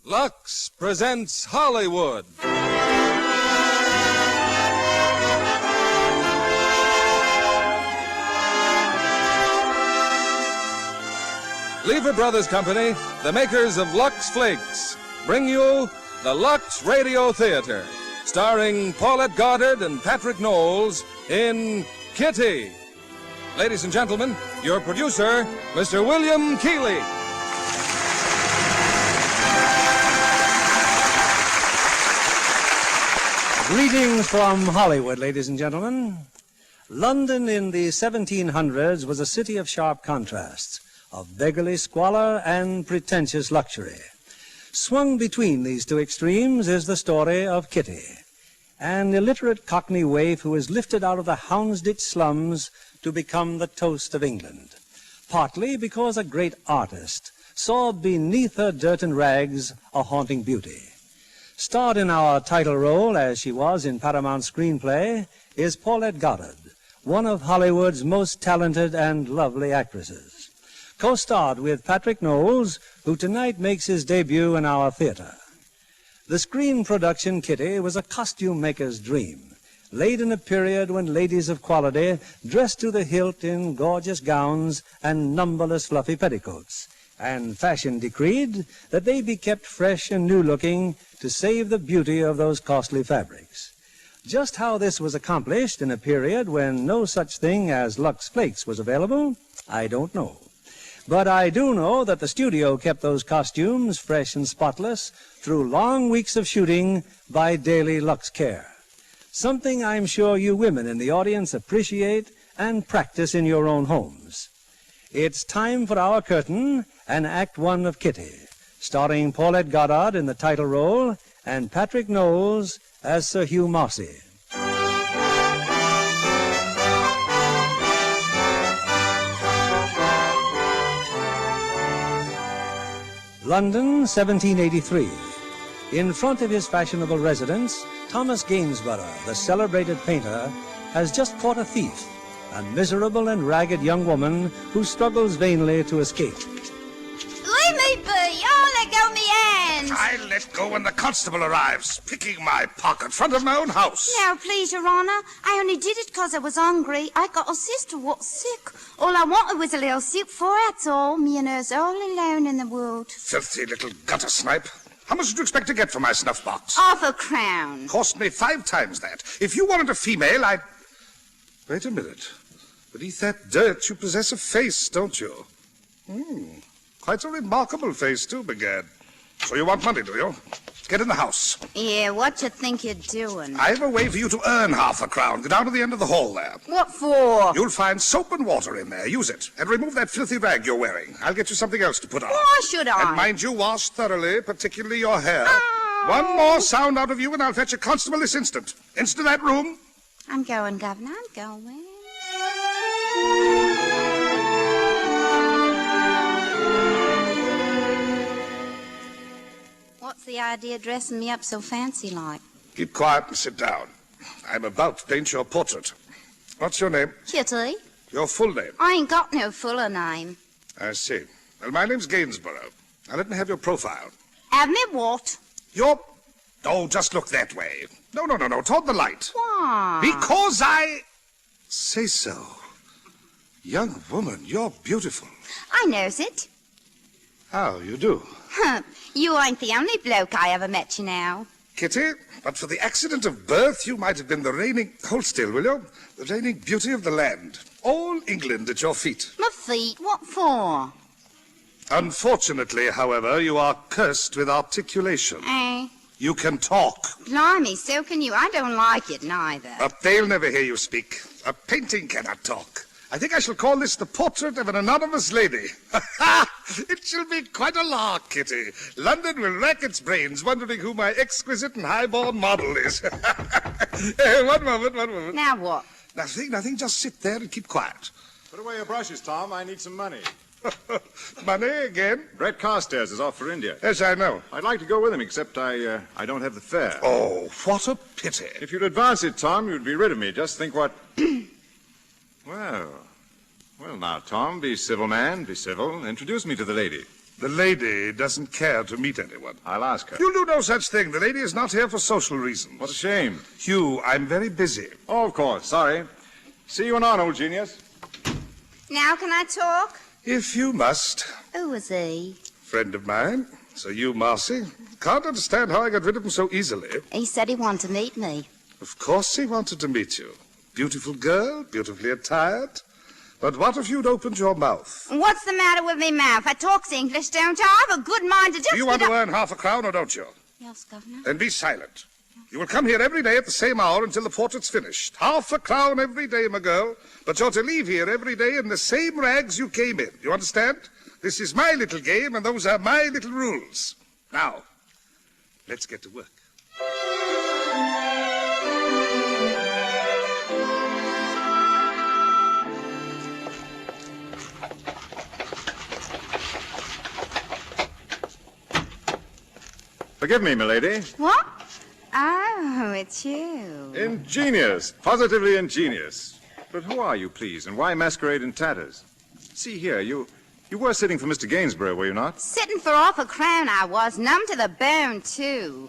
Lux presents Hollywood. Lever Brothers Company, the makers of Lux Flakes, bring you the Lux Radio Theatre, starring Paulette, Goddard, and Patrick Knowles in Kitty. Ladies and gentlemen, your producer, Mr. William Keighley. Greetings from Hollywood, ladies and gentlemen. London in the 1700s was a city of sharp contrasts, of beggarly squalor and pretentious luxury. Swung between these two extremes is the story of Kitty, an illiterate cockney waif who is lifted out of the Houndsditch slums to become the toast of England, partly because a great artist saw beneath her dirt and rags a haunting beauty. Starred in our title role, as she was in Paramount's screenplay, is Paulette Goddard, one of Hollywood's most talented and lovely actresses. Co-starred with Patrick Knowles, who tonight makes his debut in our theater. The screen production, Kitty, was a costume maker's dream, laid in a period when ladies of quality dressed to the hilt in gorgeous gowns and numberless fluffy petticoats, and fashion decreed that they be kept fresh and new-looking to save the beauty of those costly fabrics. Just how this was accomplished in a period when no such thing as Lux Flakes was available, I don't know. But I do know that the studio kept those costumes fresh and spotless through long weeks of shooting by daily Lux care. Something I'm sure you women in the audience appreciate and practice in your own homes. It's time for our curtain and Act One of Kitty, starring Paulette Goddard in the title role and Patrick Knowles as Sir Hugh Marcy. London, 1783. In front of his fashionable residence, Thomas Gainsborough, the celebrated painter, has just caught a thief, a miserable and ragged young woman who struggles vainly to escape. Leave me be! Oh, let go me hands! I let go when the constable arrives, picking my pocket front of my own house. Now, please, Your Honour, I only did it 'cause I was hungry. I got a sister what's sick. All I wanted was a little soup for her, that's all. Me and her's all alone in the world. Filthy little guttersnipe. How much did you expect to get for my snuff box? £0.50. Cost me 5 times that. If you wanted a female, I'd... Wait a minute. Beneath that dirt, you possess a face, don't you? Quite a remarkable face, too, begad. So you want money, do you? Get in the house. Yeah, what you think you're doing? I've a way for you to earn half a crown. Go down to the end of the hall there. What for? You'll find soap and water in there. Use it. And remove that filthy rag you're wearing. I'll get you something else to put on. Why should I? And mind you, wash thoroughly, particularly your hair. One more sound out of you and I'll fetch a constable this instant. Into that room. I'm going, Governor, I'm going. What's the idea dressing me up so fancy-like? Keep quiet and sit down. I'm about to paint your portrait. What's your name? Kitty? Your full name? I ain't got no fuller name. I see. Well, my name's Gainsborough. Now let me have your profile. Have me what? Your... Oh, just look that way. No. Toward the light. Why? Because I... Say so. Young woman, you're beautiful. I knows it. How you do? You ain't the only bloke I ever met, you know. Kitty, but for the accident of birth, you might have been the reigning... Hold still, will you? The reigning beauty of the land. All England at your feet. My feet? What for? Unfortunately, however, you are cursed with articulation. Eh? You can talk. Blimey, so can you. I don't like it, neither. But they'll never hear you speak. A painting cannot talk. I think I shall call this the portrait of an anonymous lady. It shall be quite a lark, Kitty. London will rack its brains wondering who my exquisite and high-born model is. One moment. Now what? Nothing. Just sit there and keep quiet. Put away your brushes, Tom. I need some money. Money again? Brett Carstairs is off for India. Yes, I know. I'd like to go with him, except I don't have the fare. Oh, what a pity. If you'd advance it, Tom, you'd be rid of me. Just think what... Well, now, Tom, be civil, man. Be civil. Introduce me to the lady. The lady doesn't care to meet anyone. I'll ask her. You'll do no such thing. The lady is not here for social reasons. What a shame. Hugh, I'm very busy. Oh, of course. Sorry. See you anon, old genius. Now can I talk? If you must. Who was he? Friend of mine, Sir Hugh Marcy. Can't understand how I got rid of him so easily. He said he wanted to meet me. Of course he wanted to meet you. Beautiful girl, beautifully attired. But what if you'd opened your mouth? What's the matter with me mouth? I talks English, don't I? I have a good mind to just... Do you want to earn half a crown or don't you? Yes, Governor. Then be silent. You will come here every day at the same hour until the portrait's finished. Half a crown every day, my girl. But you're to leave here every day in the same rags you came in. You understand? This is my little game, and those are my little rules. Now, let's get to work. Forgive me, milady. What? Oh, it's you. Ingenious. Positively ingenious. But who are you, please, and why masquerade in tatters? See here, you were sitting for Mr. Gainsborough, were you not? Sitting for half a crown I was, numb to the bone, too.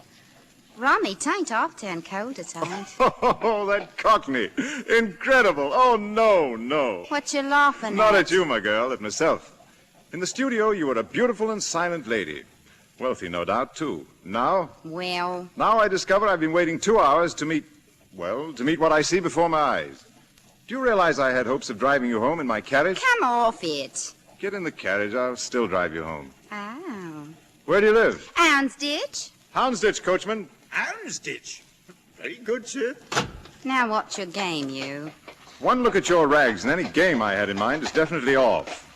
Rummy, tain't off turn cold, it ain't. Oh, that cockney. Incredible. Oh, no. What you laughing Not at? at you, my girl, at myself. In the studio, you were a beautiful and silent lady. Wealthy, no doubt, too. Now Well, I discover I've been waiting 2 hours to meet what I see before my eyes. Do you realize I had hopes of driving you home in my carriage? come off it. Get in the carriage. I'll still drive you home. Oh. Where do you live? Houndsditch? Houndsditch, coachman. Houndsditch. Very good, sir. Now what's your game, you? One look at your rags, and any game I had in mind is definitely off.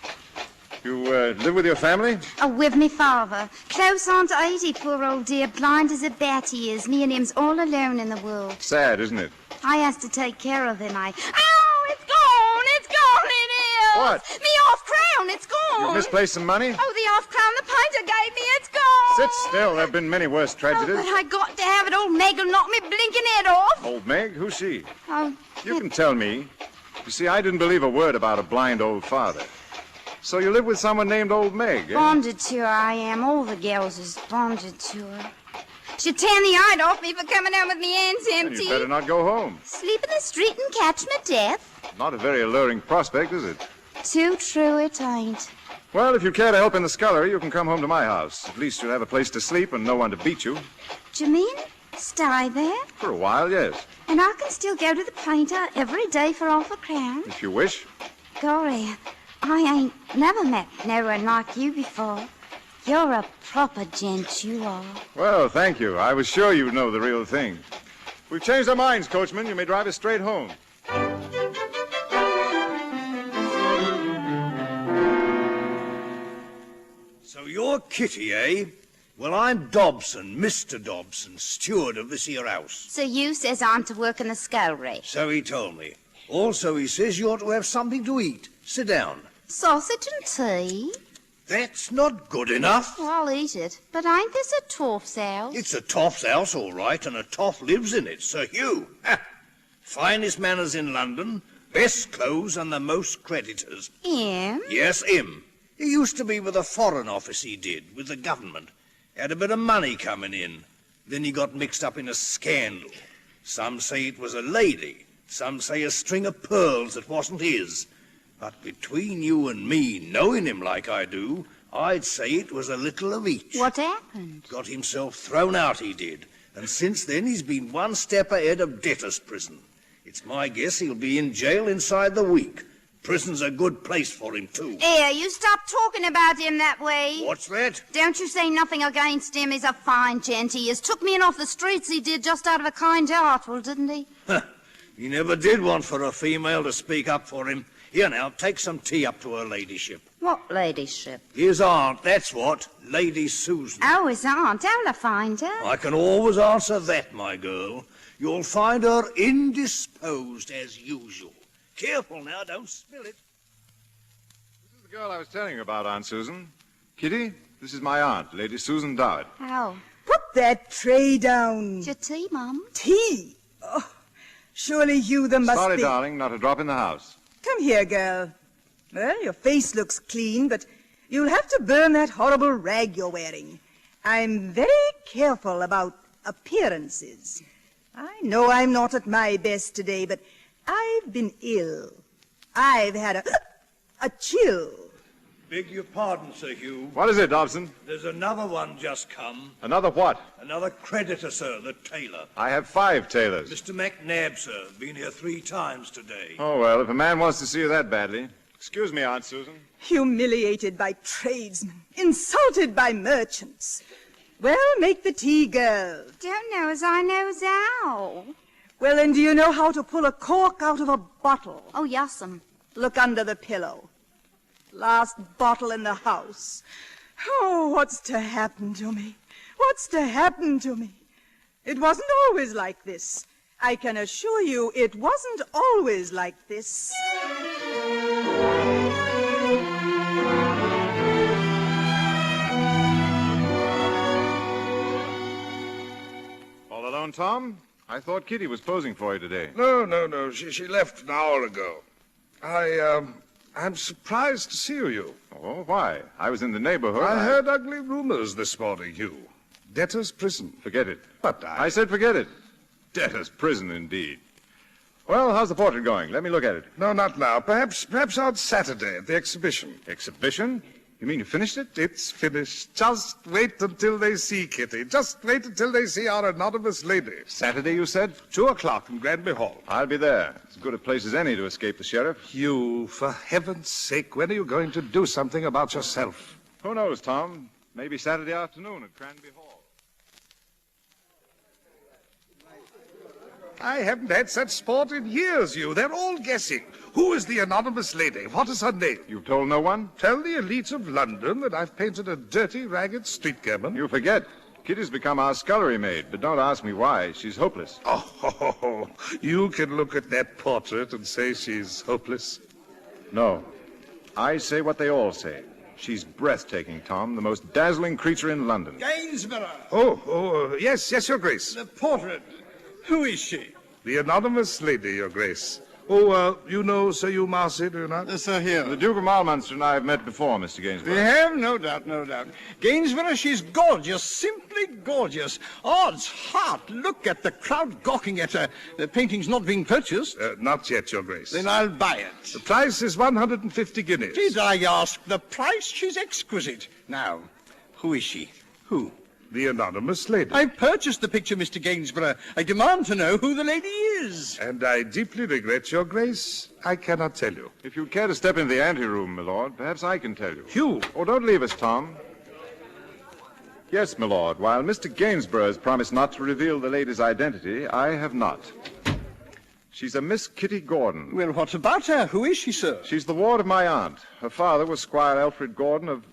You live with your family? Oh, with me father. Close on to 80, poor old dear, blind as a bat he is. Me and him's all alone in the world. Sad, isn't it? I has to take care of him, Ow, it's gone! It's gone, it is! What? Me half-crown, it's gone! You misplaced some money? Oh, the half-crown the painter gave me, it's gone! Sit still. There have been many worse tragedies. Oh, but I got to have it. Old Meg will knock me blinking head off. Old Meg? Who's she? Oh, You can tell me. You see, I didn't believe a word about a blind old father. So you live with someone named Old Meg, eh? bonded to her I am. All the girls is bonded to her. She'd tear the eye off me for coming home with me hands Then empty. you better not go home. Sleep in the street and catch me death. Not a very alluring prospect, is it? Too true it ain't. Well, if you care to help in the scullery, you can come home to my house. At least you'll have a place to sleep and no one to beat you. Do you mean stay there? For a while, yes. And I can still go to the painter every day for half a crown? If you wish. Gory, I ain't never met no one like you before. You're a proper gent, you are. Well, thank you. I was sure you'd know the real thing. We've changed our minds, coachman. You may drive us straight home. So you're Kitty, eh? Well, I'm Dobson, Mr. Dobson, steward of this here house. So you says I'm to work in the scullery. So he told me. Also, he says you ought to have something to eat. Sit down. Sausage and tea? That's not good enough. Well, I'll eat it. But ain't this a toff's house? It's a toff's house, all right, and a toff lives in it, Sir Hugh. Ha! Finest manners in London, best clothes and the most creditors. Him? Yes, him. He used to be with the Foreign Office, he did, with the government. Had a bit of money coming in. Then he got mixed up in a scandal. Some say it was a lady. Some say a string of pearls that wasn't his. But between you and me, knowing him like I do, I'd say it was a little of each. What happened? Got himself thrown out, he did. And since then, he's been one step ahead of debtor's prison. It's my guess he'll be in jail inside the week. Prison's a good place for him, too. Here, you stop talking about him that way. What's that? Don't you say nothing against him. He's a fine gent. He is. Took me in off the streets, he did, just out of a kind heart, well, didn't he? He never did want for a female to speak up for him. Here now, take some tea up to her ladyship. What ladyship? His aunt, that's what. Lady Susan. Oh, his aunt. How'll I find her? I can always answer that, my girl. You'll find her indisposed as usual. Careful now, don't spill it. This is the girl I was telling you about, Aunt Susan. Kitty, this is my aunt, Lady Susan Dodd. Oh. Put that tray down. It's your tea, Mum. Tea? Oh, surely you there must Sorry, be... darling, not a drop in the house. Come here, girl. Well, your face looks clean, but You'll have to burn that horrible rag you're wearing. I'm very careful about appearances. I know I'm not at my best today, but I've been ill. I've had a chill. Beg your pardon, Sir Hugh. What is it, Dobson? There's another one just come. Another what? Another creditor, sir, the tailor. I have 5 tailors. Mr. McNabb, sir, been here 3 times today. Oh, well, if a man wants to see you that badly. Excuse me, Aunt Susan. Humiliated by tradesmen, insulted by merchants. Well, make the tea, girl. Don't know as I knows how. Well, then, do you know how to pull a cork out of a bottle? Oh, yes'm. Look under the pillow. Last bottle in the house. Oh, what's to happen to me? What's to happen to me? It wasn't always like this. I can assure you it wasn't always like this. All alone, Tom? I thought Kitty was posing for you today. No. She left an hour ago. I'm surprised to see you. Oh, why? I was in the neighborhood. I heard ugly rumors this morning, Hugh. Debtor's prison. Forget it. But I said forget it. Debtor's prison, indeed. Well, how's the portrait going? Let me look at it. No, not now. Perhaps on Saturday at the exhibition. Exhibition? You mean you finished it? It's finished. Just wait until they see Kitty. Just wait until they see our anonymous lady. Saturday, you said? 2 o'clock in Granby Hall. I'll be there. As good a place as any to escape the sheriff. Hugh, for heaven's sake, when are you going to do something about yourself? Who knows, Tom? Maybe Saturday afternoon at Granby Hall. I haven't had such sport in years, Hugh. They're all guessing. Who is the anonymous lady? What is her name? You've told no one? Tell the elite of London that I've painted a dirty, ragged street gamin. You forget. Kitty's become our scullery maid, but don't ask me why. She's hopeless. Oh, you can look at that portrait and say she's hopeless. No. I say what they all say. She's breathtaking, Tom. The most dazzling creature in London. Gainsborough! Yes, Your Grace. The portrait. Who is she? The anonymous lady, Your Grace. You know Sir Hugh Marcy, do you not? Sir Hugh. The Duke of Malminster and I have met before, Mr. Gainsborough. We have, no doubt. Gainsborough, she's gorgeous, simply gorgeous. Odds heart, look at the crowd gawking at her. The painting's not being purchased. Not yet, Your Grace. Then I'll buy it. The price is 150 guineas. Did I ask the price? She's exquisite. Now, who is she? Who? The anonymous lady. I purchased the picture, Mr. Gainsborough. I demand to know who the lady is. And I deeply regret, Your Grace, I cannot tell you. If you'd care to step into the anteroom, my lord, perhaps I can tell you. Hugh! Oh, don't leave us, Tom. Yes, my lord, while Mr. Gainsborough has promised not to reveal the lady's identity, I have not. She's a Miss Kitty Gordon. Well, what about her? Who is she, sir? She's the ward of my aunt. Her father was Squire Alfred Gordon of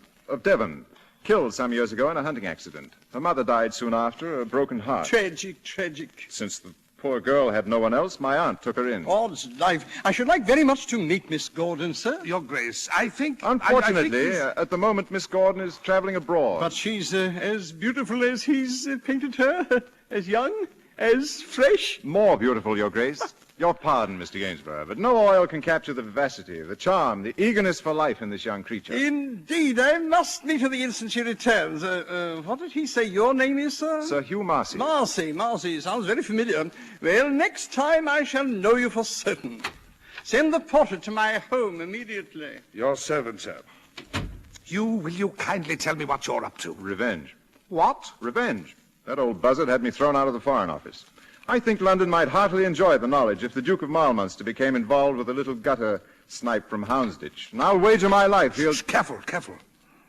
Devon, killed some years ago in a hunting accident. Her mother died soon after, a broken heart. Tragic. Since the poor girl had no one else, my aunt took her in. Odds life. I should like very much to meet Miss Gordon, sir. Your Grace, I think... Unfortunately, at the moment, Miss Gordon is traveling abroad. But she's as beautiful as he's painted her, as young, as fresh. More beautiful, Your Grace. Your pardon, Mr. Gainsborough, but no oil can capture the vivacity, the charm, the eagerness for life in this young creature. Indeed, I must meet her the instant she returns. What did he say your name is, sir? Sir Hugh Marcy. Marcy, sounds very familiar. Well, next time I shall know you for certain. Send the portrait to my home immediately. Your servant, sir. Hugh, will you kindly tell me what you're up to? Revenge. What? Revenge. That old buzzard had me thrown out of the Foreign Office. I think London might heartily enjoy the knowledge if the Duke of Malminster became involved with a little gutter snipe from Houndsditch. And I'll wager my life he'll... Careful.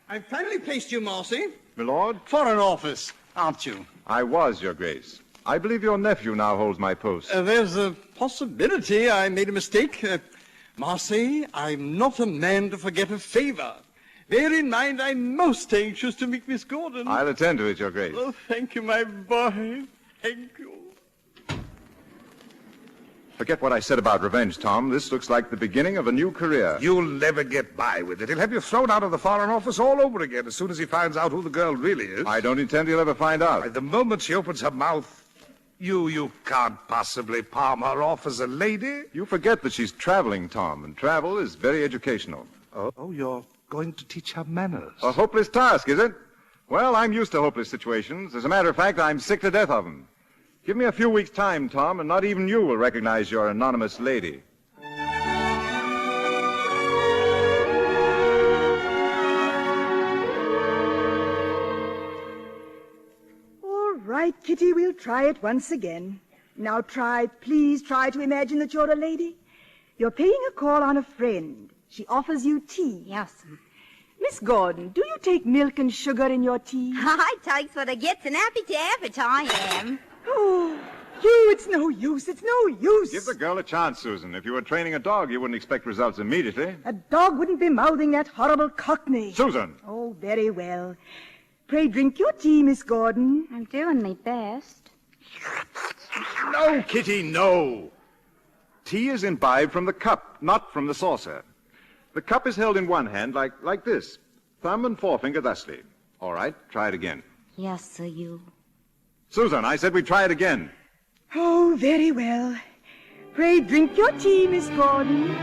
I've finally placed you, Marcy. My lord? Foreign Office, aren't you? I was, Your Grace. I believe your nephew now holds my post. There's a possibility I made a mistake. Marcy, I'm not a man to forget a favor. Bear in mind, I'm most anxious to meet Miss Gordon. I'll attend to it, Your Grace. Oh, thank you, my boy. Thank you. Forget what I said about revenge, Tom. This looks like the beginning of a new career. You'll never get by with it. He'll have you thrown out of the Foreign Office all over again as soon as he finds out who the girl really is. I don't intend he'll ever find out. The moment she opens her mouth, you can't possibly palm her off as a lady. You forget that she's traveling, Tom, and travel is very educational. Oh, you're going to teach her manners? A hopeless task, is it? Well, I'm used to hopeless situations. As a matter of fact, I'm sick to death of them. Give me a few weeks' time, Tom, and not even you will recognize your anonymous lady. All right, Kitty, we'll try it once again. Now please try to imagine that you're a lady. You're paying a call on a friend. She offers you tea. Yes. Miss Gordon, do you take milk and sugar in your tea? I takes what I gets and happy to have it, I am. Oh, you, it's no use. It's no use. Give the girl a chance, Susan. If you were training a dog, you wouldn't expect results immediately. A dog wouldn't be mouthing that horrible cockney. Susan! Oh, very well. Pray drink your tea, Miss Gordon. I'm doing my best. No, Kitty, no. Tea is imbibed from the cup, not from the saucer. The cup is held in one hand like this. Thumb and forefinger thusly. All right, try it again. Yes, sir, you. Susan, I said we'd try it again. Oh, very well. Pray drink your tea, Miss Gordon.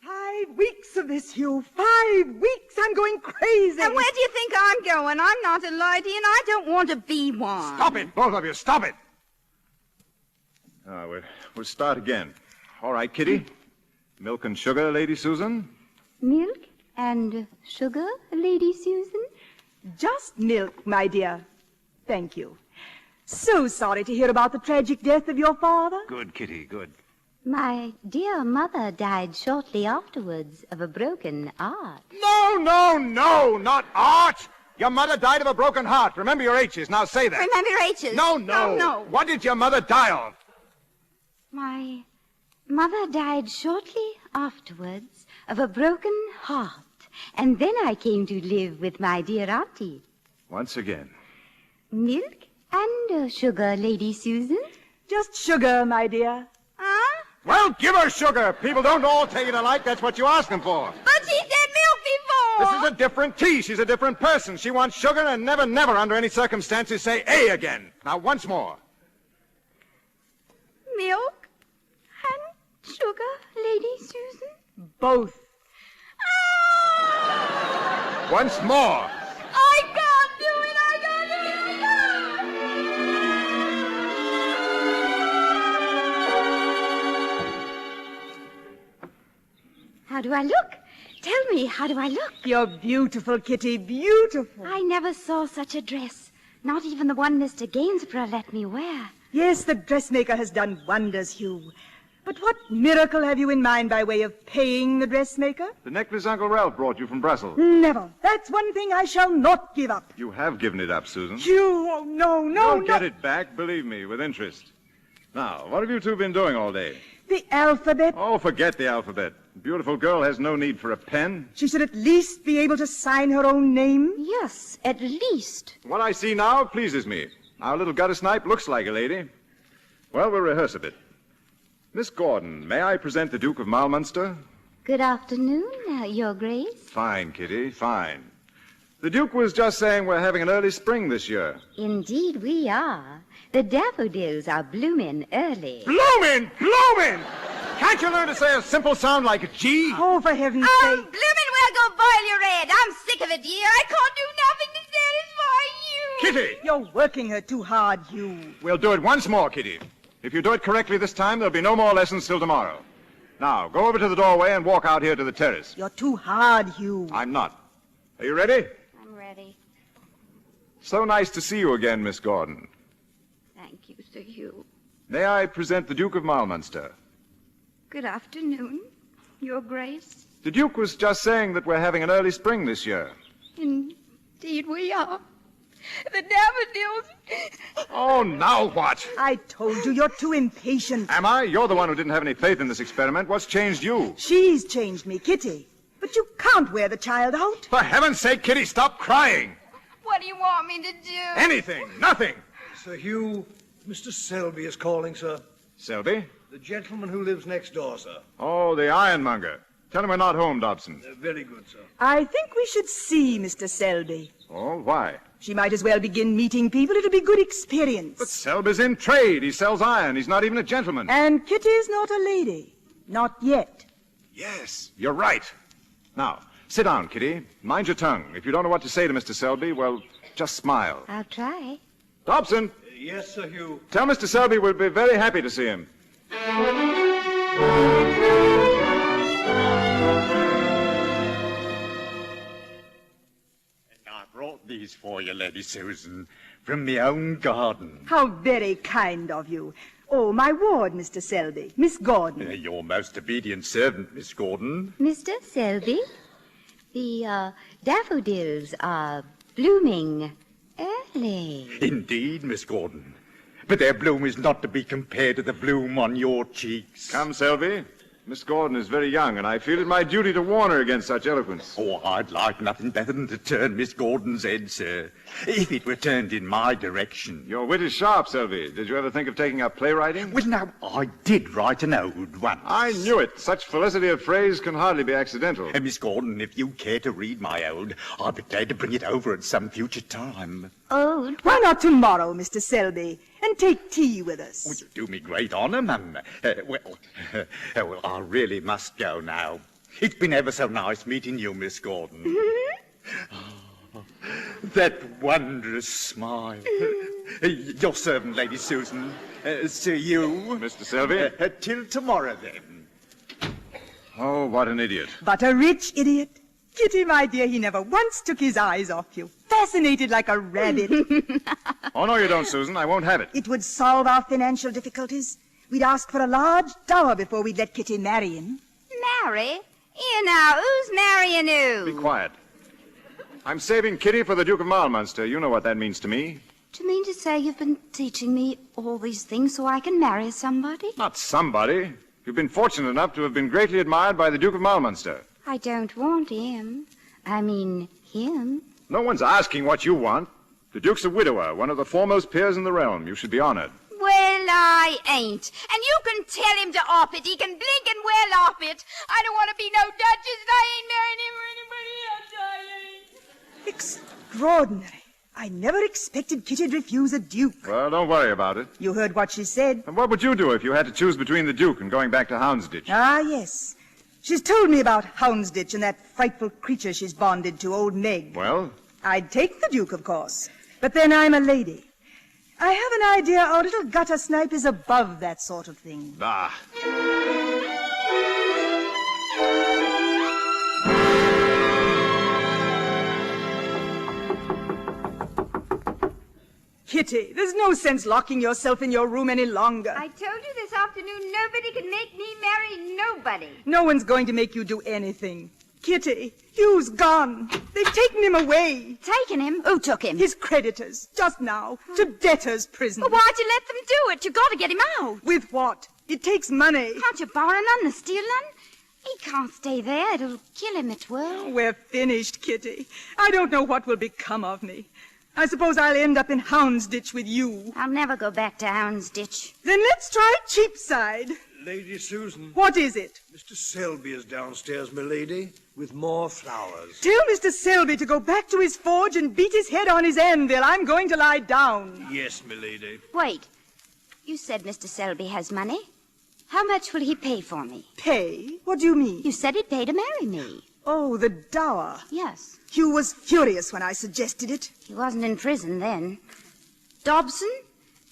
5 weeks of this, Hugh. 5 weeks. I'm going crazy. And where do you think I'm going? I'm not a lady, and I don't want to be one. Stop it, both of you, stop it! We'll start again. All right, Kitty. Milk and sugar, Lady Susan? Milk and sugar, Lady Susan? Just milk, my dear. Thank you. So sorry to hear about the tragic death of your father. Good, Kitty, good. My dear mother died shortly afterwards of a broken heart. No, not art! Your mother died of a broken heart. Remember your H's. Now say that. Remember your H's? No. What did your mother die of? My mother died shortly afterwards of a broken heart. And then I came to live with my dear auntie. Once again. Milk and sugar, Lady Susan? Just sugar, my dear. Huh? Well, give her sugar. People don't all take it alike. That's what you ask them for. But she said milk before. This is a different tea. She's a different person. She wants sugar and never, under any circumstances, say A again. Now, once more. Milk and sugar, Lady Susan? Both. Once more. I can't do it. I can't. How do I look? Tell me, how do I look? You're beautiful, Kitty, beautiful. I never saw such a dress. Not even the one Mr. Gainsborough let me wear. Yes, the dressmaker has done wonders, Hugh. But what miracle have you in mind by way of paying the dressmaker? The necklace Uncle Ralph brought you from Brussels. Never. That's one thing I shall not give up. You have given it up, Susan. Hugh, oh, no. You'll get it back, believe me, with interest. Now, what have you two been doing all day? The alphabet. Oh, forget the alphabet. The beautiful girl has no need for a pen. She should at least be able to sign her own name. Yes, at least. What I see now pleases me. Our little guttersnipe looks like a lady. Well, we'll rehearse a bit. Miss Gordon, may I present the Duke of Malmunster? Good afternoon, Your Grace. Fine, Kitty, fine. The Duke was just saying we're having an early spring this year. Indeed we are. The daffodils are blooming early. Bloomin'! Can't you learn to say a simple sound like a G? Oh, for heaven's sake. Blooming well go boil your head. I'm sick of it, dear. I can't do nothing to satisfy you. Kitty! You're working her too hard, Hugh. We'll do it once more, Kitty. If you do it correctly this time, there'll be no more lessons till tomorrow. Now, go over to the doorway and walk out here to the terrace. You're too hard, Hugh. I'm not. Are you ready? I'm ready. So nice to see you again, Miss Gordon. Thank you, Sir Hugh. May I present the Duke of Malmunster? Good afternoon, Your Grace. The Duke was just saying that we're having an early spring this year. Indeed we are. The daffodils. Oh, now what? I told you, you're too impatient. Am I? You're the one who didn't have any faith in this experiment. What's changed you? She's changed me, Kitty. But you can't wear the child out. For heaven's sake, Kitty, stop crying. What do you want me to do? Anything. Nothing. Sir Hugh, Mr. Selby is calling, sir. Selby? The gentleman who lives next door, sir. Oh, the ironmonger. Tell him we're not home, Dobson. Very good, sir. I think we should see Mr. Selby. Oh, why? She might as well begin meeting people. It'll be good experience. But Selby's in trade. He sells iron. He's not even a gentleman. And Kitty's not a lady. Not yet. Yes, you're right. Now, sit down, Kitty. Mind your tongue. If you don't know what to say to Mr. Selby, well, just smile. I'll try. Dobson, Yes, Sir Hugh. tell Mr. Selby we'll be very happy to see him. I brought these for you, Lady Susan, from my own garden. How very kind of you. Oh, my ward, Mr. Selby. Miss Gordon. Your most obedient servant, Miss Gordon. Mr. Selby, the daffodils are blooming early. Indeed, Miss Gordon. But their bloom is not to be compared to the bloom on your cheeks. Come, Selby. Miss Gordon is very young, and I feel it my duty to warn her against such eloquence. Oh, I'd like nothing better than to turn Miss Gordon's head, sir, if it were turned in my direction. Your wit is sharp, Selby. Did you ever think of taking up playwriting? Well, now, I did write an ode once. I knew it. Such felicity of phrase can hardly be accidental. Miss Gordon, if you care to read my ode, I'd be glad to bring it over at some future time. Oh, Why not tomorrow, Mr. Selby, and take tea with us? Would you do me great honor, ma'am? Well, I really must go now. It's been ever so nice meeting you, Miss Gordon. Oh, that wondrous smile. Your servant, Lady Susan. See you. Mr. Selby? Till tomorrow, then. Oh, what an idiot. But a rich idiot. Kitty, my dear, he never once took his eyes off you. Fascinated like a rabbit. Oh, no, you don't, Susan. I won't have it. It would solve our financial difficulties. We'd ask for a large dower before we'd let Kitty marry him. marry? Here now, who's marrying who? Be quiet. I'm saving Kitty for the Duke of Marlmonster. You know what that means to me. Do you mean to say you've been teaching me all these things so I can marry somebody? Not somebody. You've been fortunate enough to have been greatly admired by the Duke of Marlmonster. I don't want him. I mean, him. No one's asking what you want. The Duke's a widower, one of the foremost peers in the realm. You should be honored. Well, I ain't. And you can tell him to off it. He can blink and well off it. I don't want to be no duchess, and I ain't marrying him or anybody else. I ain't. Extraordinary. I never expected Kitty to refuse a duke. Well, don't worry about it. You heard what she said. And what would you do if you had to choose between the Duke and going back to Houndsditch? Ah, yes. She's told me about Houndsditch and that frightful creature she's bonded to, Old Meg. Well? I'd take the Duke, of course. But then I'm a lady. I have an idea our little guttersnipe is above that sort of thing. Ah. Kitty, there's no sense locking yourself in your room any longer. I told you this afternoon nobody can make me marry nobody. No one's going to make you do anything. Kitty, Hugh's gone. They've taken him away. Taken him? Who took him? His creditors, just now, to debtor's prison. Well, why'd you let them do it? You got to get him out. With what? It takes money. Can't you borrow none and steal none? He can't stay there. It'll kill him, it will. We're finished, Kitty. I don't know what will become of me. I suppose I'll end up in Houndsditch with you. I'll never go back to Houndsditch. Then let's try Cheapside. Lady Susan, What is it? Mr. Selby is downstairs, milady, with more flowers. Tell Mr. Selby to go back to his forge and beat his head on his anvil. I'm going to lie down. Yes, milady. Wait. You said Mr. Selby has money. How much will he pay for me? Pay? What do you mean? You said he'd pay to marry me. Oh, the dower. Yes. Hugh was furious when I suggested it. He wasn't in prison then. Dobson,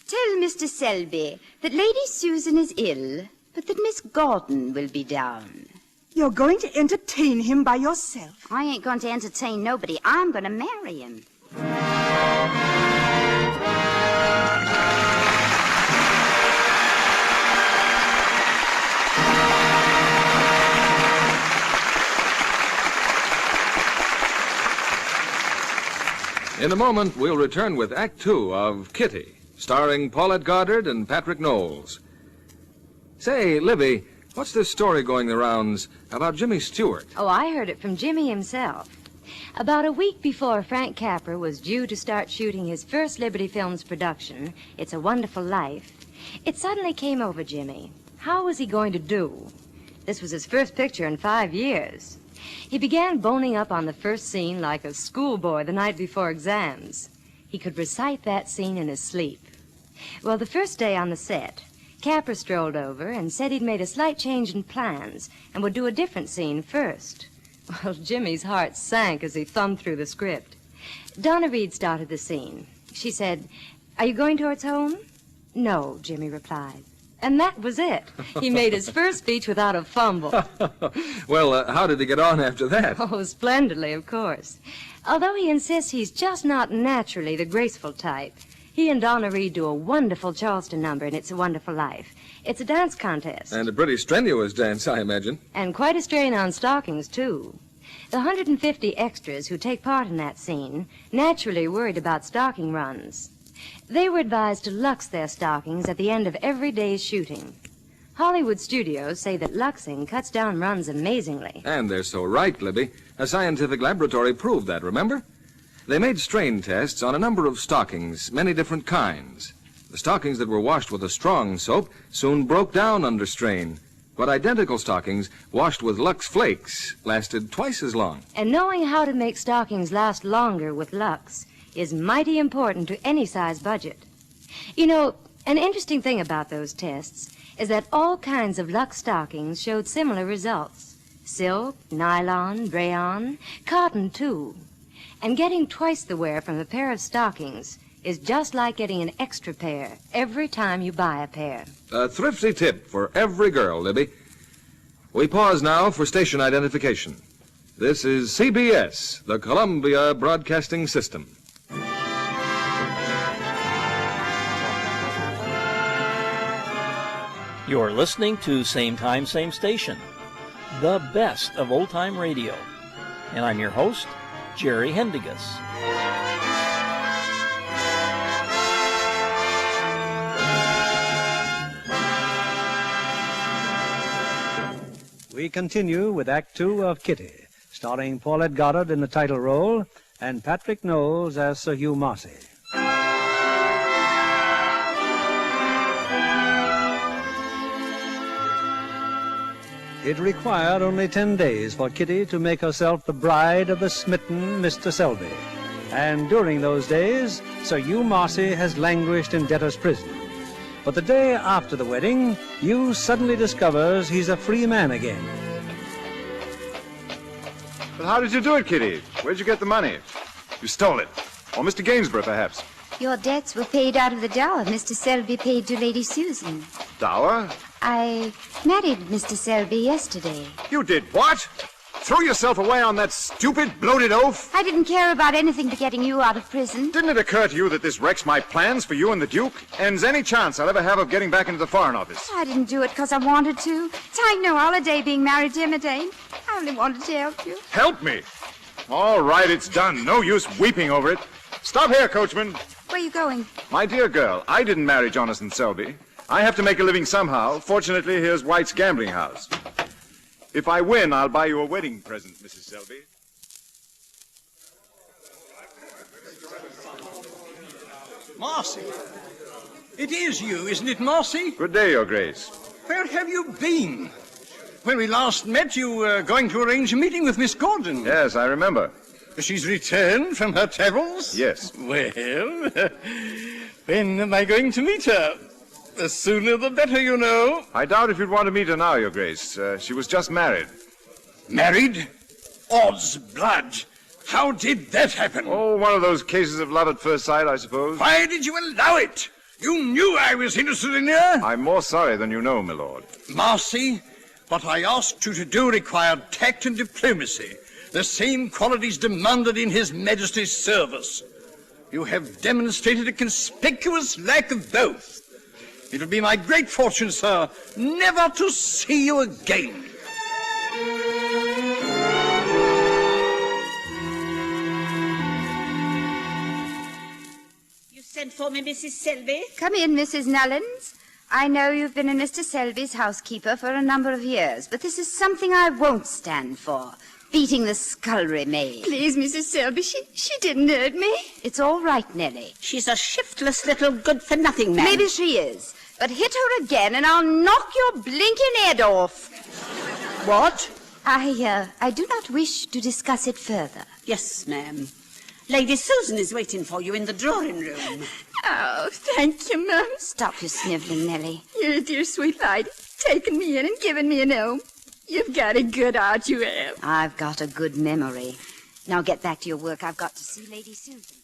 tell Mr. Selby that Lady Susan is ill, but that Miss Gordon will be down. You're going to entertain him by yourself. I ain't going to entertain nobody. I'm going to marry him. In a moment, we'll return with Act Two of Kitty, starring Paulette Goddard and Patrick Knowles. Say, Libby, what's this story going the rounds about Jimmy Stewart? Oh, I heard it from Jimmy himself. About a week before Frank Capra was due to start shooting his first Liberty Films production, It's a Wonderful Life, it suddenly came over Jimmy. How was he going to do? This was his first picture in 5 years. He began boning up on the first scene like a schoolboy the night before exams. He could recite that scene in his sleep. Well, the first day on the set, Capra strolled over and said he'd made a slight change in plans and would do a different scene first. Well, Jimmy's heart sank as he thumbed through the script. Donna Reed started the scene. She said, "Are you going towards home?" "No," Jimmy replied. And that was it. He made his first speech without a fumble. Well, how did he get on after that? Oh, splendidly, of course. Although he insists he's just not naturally the graceful type, he and Donna Reed do a wonderful Charleston number in It's a Wonderful Life. It's a dance contest. And a pretty strenuous dance, I imagine. And quite a strain on stockings, too. The 150 extras who take part in that scene naturally worried about stocking runs. They were advised to lux their stockings at the end of every day's shooting. Hollywood studios say that luxing cuts down runs amazingly. And they're so right, Libby. A scientific laboratory proved that, remember? They made strain tests on a number of stockings, many different kinds. The stockings that were washed with a strong soap soon broke down under strain. But identical stockings washed with Lux Flakes lasted twice as long. And knowing how to make stockings last longer with Lux is mighty important to any size budget. You know, an interesting thing about those tests is that all kinds of Lux stockings showed similar results. Silk, nylon, rayon, cotton, too. And getting twice the wear from a pair of stockings is just like getting an extra pair every time you buy a pair. A thrifty tip for every girl, Libby. We pause now for station identification. This is CBS, the Columbia Broadcasting System. You're listening to Same Time, Same Station, the best of old-time radio. And I'm your host, Jerry Hendigas. We continue with Act Two of Kitty, starring Paulette Goddard in the title role and Patrick Knowles as Sir Hugh Marcy. It required only 10 days for Kitty to make herself the bride of the smitten Mr. Selby. And during those days, Sir Hugh Marcy has languished in debtor's prison. But the day after the wedding, Hugh suddenly discovers he's a free man again. But how did you do it, Kitty? Where'd you get the money? You stole it. Or Mr. Gainsborough, perhaps. Your debts were paid out of the dower Mr. Selby paid to Lady Susan. Dower? I married Mr. Selby yesterday. You did what? Throw yourself away on that stupid, bloated oaf? I didn't care about anything but getting you out of prison. Didn't it occur to you that this wrecks my plans for you and the Duke? Ends any chance I'll ever have of getting back into the Foreign Office. I didn't do it because I wanted to. It ain't no holiday being married to him, it ain't. I only wanted to help you. Help me? All right, it's done. No use weeping over it. Stop here, coachman. Where are you going? My dear girl, I didn't marry Jonathan Selby. I have to make a living somehow. Fortunately, here's White's gambling house. If I win, I'll buy you a wedding present, Mrs. Selby. Marcy. It is you, isn't it, Marcy? Good day, Your Grace. Where have you been? When we last met, you were going to arrange a meeting with Miss Gordon. Yes, I remember. She's returned from her travels? Yes. Well, when am I going to meet her? The sooner the better, you know. I doubt if you'd want to meet her now, Your Grace. She was just married. Married? Odds blood. How did that happen? Oh, one of those cases of love at first sight, I suppose. Why did you allow it? You knew I was interested in her. I'm more sorry than you know, my lord. Marcy, what I asked you to do required tact and diplomacy. The same qualities demanded in His Majesty's service. You have demonstrated a conspicuous lack of both. It will be my great fortune, sir, never to see you again. You sent for me, Mrs. Selby? Come in, Mrs. Nullins. I know you've been in Mr. Selby's housekeeper for a number of years, but this is something I won't stand for. Beating the scullery maid. Please, Mrs. Selby, she didn't hurt me. It's all right, Nellie. She's a shiftless little good-for-nothing man. Maybe she is, but hit her again and I'll knock your blinking head off. What? I do not wish to discuss it further. Yes, ma'am. Lady Susan is waiting for you in the drawing room. Oh, thank you, Mum. Stop your sniveling, Nellie. You're a dear sweet lady, taking me in and giving me an home. You've got a good heart, you have. I've got a good memory. Now get back to your work. I've got to see Lady Susan.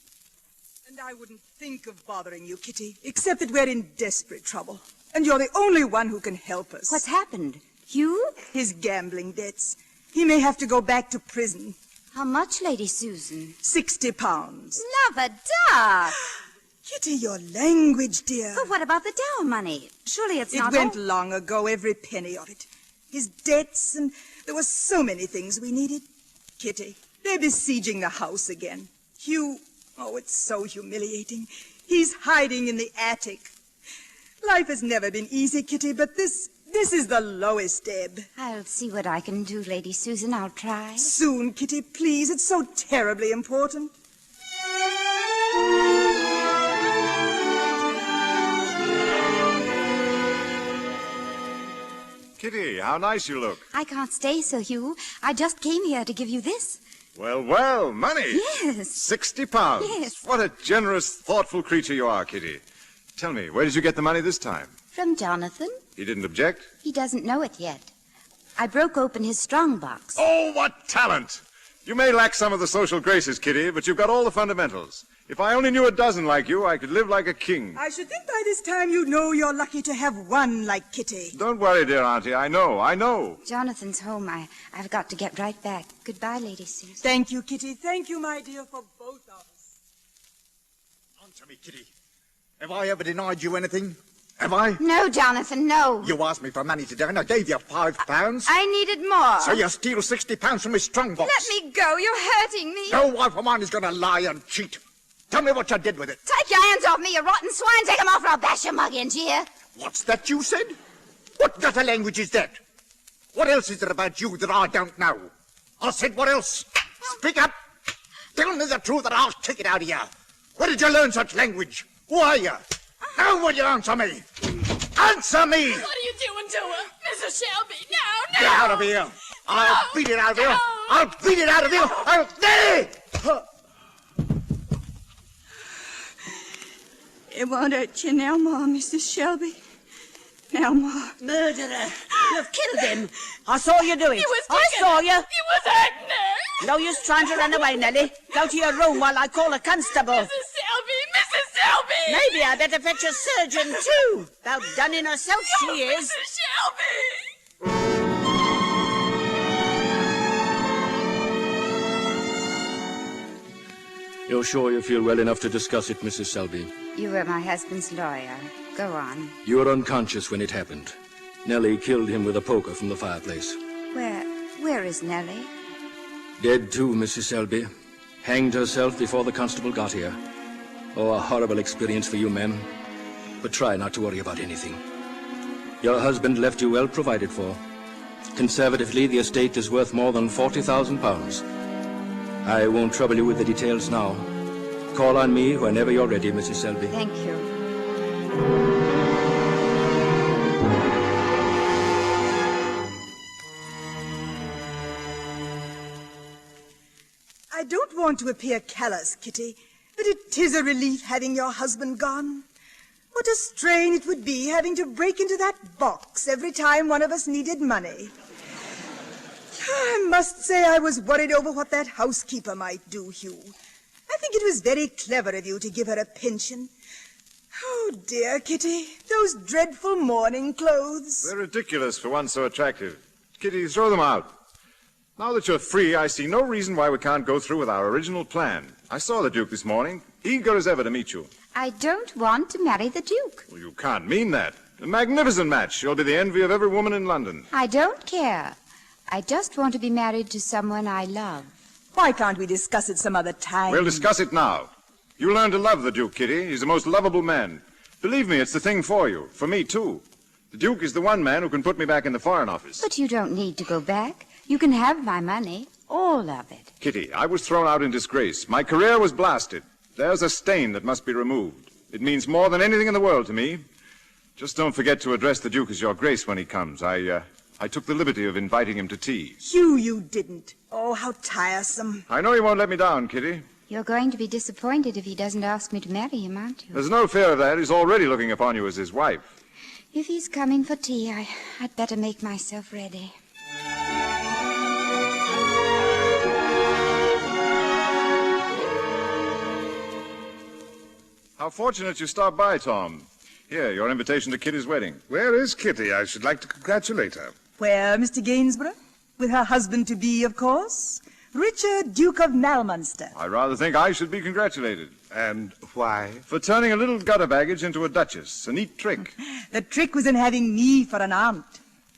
And I wouldn't think of bothering you, Kitty, except that we're in desperate trouble. And you're the only one who can help us. What's happened? Hugh? His gambling debts. He may have to go back to prison. How much, Lady Susan? £60. Love a duck! Kitty, your language, dear. But what about the dower money? Surely it's not It went all... long ago, every penny of it. His debts, and there were so many things we needed. Kitty, they're besieging the house again. Hugh, oh, it's so humiliating. He's hiding in the attic. Life has never been easy, Kitty, but this is the lowest ebb. I'll see what I can do, Lady Susan. I'll try. Soon, Kitty, please. It's so terribly important. Kitty, how nice you look. I can't stay, Sir Hugh. I just came here to give you this. Well, well, money. Yes. £60. Yes. What a generous, thoughtful creature you are, Kitty. Tell me, where did you get the money this time? From Jonathan. He didn't object? He doesn't know it yet. I broke open his strong box. Oh, what talent! You may lack some of the social graces, Kitty, but you've got all the fundamentals. If I only knew a dozen like you, I could live like a king. I should think by this time you know you're lucky to have one like Kitty. Don't worry, dear Auntie. I know. Jonathan's home. I've got to get right back. Goodbye, Lady Susan. Thank you, Kitty. Thank you, my dear, for both of us. Answer me, Kitty. Have I ever denied you anything? Have I? No, Jonathan, no. You asked me for money today, and I gave you £5. I needed more. So you steal £60 from his strong box. Let me go. You're hurting me. No wife of mine is going to lie and cheat. Tell me what you did with it. Take your hands off me, you rotten swine. Take them off or I'll bash your mug into you. What's that you said? What gutter language is that? What else is there about you that I don't know? I said, what else? Speak up. Tell me the truth and I'll take it out of you. Where did you learn such language? Who are you? Now will you answer me? Answer me! What are you doing to her? Mrs. Shelby, no! Get out of here! I'll beat it out of you! I'll beat it out of you! I'll... Nellie! It won't hurt you no more, Mrs. Shelby. No more. Murderer! You've killed him! I saw you do it! I saw you! He was hurting her! No use trying to run away, Nellie. Go to your room while I call a constable. Mrs. Selby! Mrs. Selby! Maybe I better fetch a surgeon, too. About done in herself, she is. Mrs. Shelby! You're sure you feel well enough to discuss it, Mrs. Selby? You were my husband's lawyer. Go on. You were unconscious when it happened. Nellie killed him with a poker from the fireplace. Where is Nellie? Dead too, Mrs. Selby. Hanged herself before the constable got here. Oh, a horrible experience for you, ma'am. But try not to worry about anything. Your husband left you well provided for. Conservatively, the estate is worth more than £40,000. I won't trouble you with the details now. Call on me whenever you're ready, Mrs. Selby. Thank you. I don't want to appear callous, Kitty, but it is a relief having your husband gone. What a strain it would be having to break into that box every time one of us needed money. I must say I was worried over what that housekeeper might do, Hugh. I think it was very clever of you to give her a pension. Oh, dear, Kitty, those dreadful mourning clothes. They're ridiculous for one so attractive. Kitty, throw them out. Now that you're free, I see no reason why we can't go through with our original plan. I saw the Duke this morning, eager as ever to meet you. I don't want to marry the Duke. Well, you can't mean that. A magnificent match. You'll be the envy of every woman in London. I don't care. I just want to be married to someone I love. Why can't we discuss it some other time? We'll discuss it now. You learn to love the Duke, Kitty. He's the most lovable man. Believe me, it's the thing for you. For me, too. The Duke is the one man who can put me back in the Foreign Office. But you don't need to go back. You can have my money. All of it. Kitty, I was thrown out in disgrace. My career was blasted. There's a stain that must be removed. It means more than anything in the world to me. Just don't forget to address the Duke as Your Grace when he comes. I I took the liberty of inviting him to tea. Hugh, you didn't. Oh, how tiresome. I know he won't let me down, Kitty. You're going to be disappointed if he doesn't ask me to marry him, aren't you? There's no fear of that. He's already looking upon you as his wife. If he's coming for tea, I'd better make myself ready. How fortunate you stopped by, Tom. Here, your invitation to Kitty's wedding. Where is Kitty? I should like to congratulate her. Where, Mr. Gainsborough? With her husband-to-be, of course. Richard, Duke of Malminster. I rather think I should be congratulated. And why? For turning a little gutter baggage into a duchess. A neat trick. The trick was in having me for an aunt.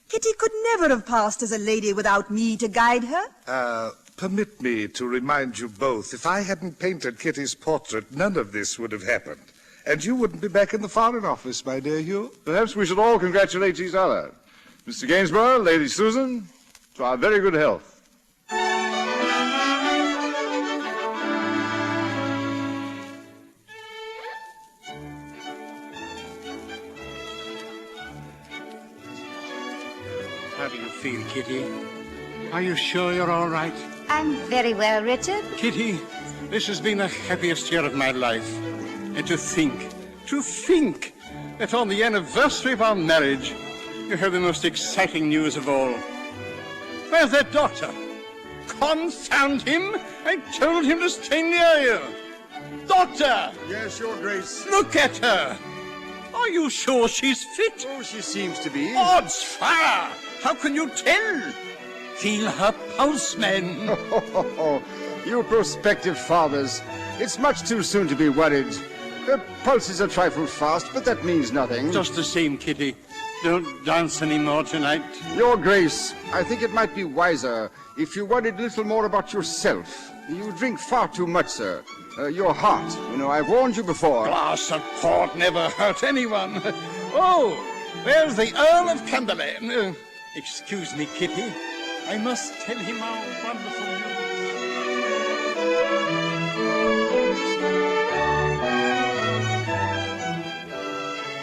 Kitty could never have passed as a lady without me to guide her. Permit me to remind you both, if I hadn't painted Kitty's portrait, none of this would have happened. And you wouldn't be back in the Foreign Office, my dear Hugh. Perhaps we should all congratulate each other. Mr. Gainsborough, Lady Susan, to our very good health. How do you feel, Kitty? Are you sure you're all right? I'm very well, Richard. Kitty, this has been the happiest year of my life. And to think that on the anniversary of our marriage, you have the most exciting news of all. Where's that doctor? Confound him! I told him to stay near you. Doctor! Yes, Your Grace. Look at her! Are you sure she's fit? Oh, she seems to be. Odds fire! How can you tell? Feel her pulse, man. You prospective fathers. It's much too soon to be worried. Her pulse is a trifle fast, but that means nothing. Just the same, Kitty. Don't dance any more tonight. Your Grace, I think it might be wiser if you worried a little more about yourself. You drink far too much, sir. Your heart, I've warned you before. Glass of port never hurt anyone. Oh, there's the Earl of Cumberland. Excuse me, Kitty. I must tell him how wonderful you are.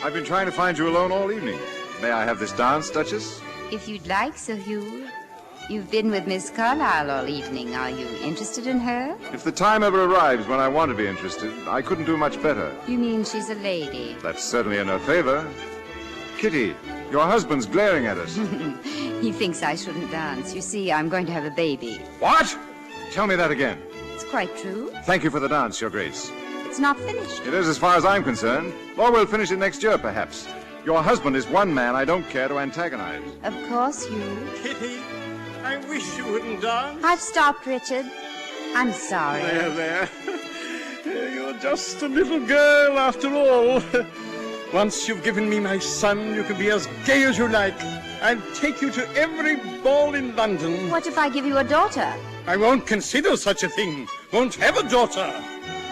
I've been trying to find you alone all evening. May I have this dance, Duchess? If you'd like, Sir Hugh. You've been with Miss Carlyle all evening. Are you interested in her? If the time ever arrives when I want to be interested, I couldn't do much better. You mean she's a lady? That's certainly in her favor. Kitty, your husband's glaring at us. He thinks I shouldn't dance. You see, I'm going to have a baby. What? Tell me that again. It's quite true. Thank you for the dance, Your Grace. It's not finished. It is as far as I'm concerned. Or we'll finish it next year, perhaps. Your husband is one man I don't care to antagonize. Of course, Hugh. Kitty, I wish you wouldn't dance. I've stopped, Richard. I'm sorry. There. You're just a little girl after all. Once you've given me my son, you can be as gay as you like. I'll take you to every ball in London. What if I give you a daughter? I won't consider such a thing. Won't have a daughter.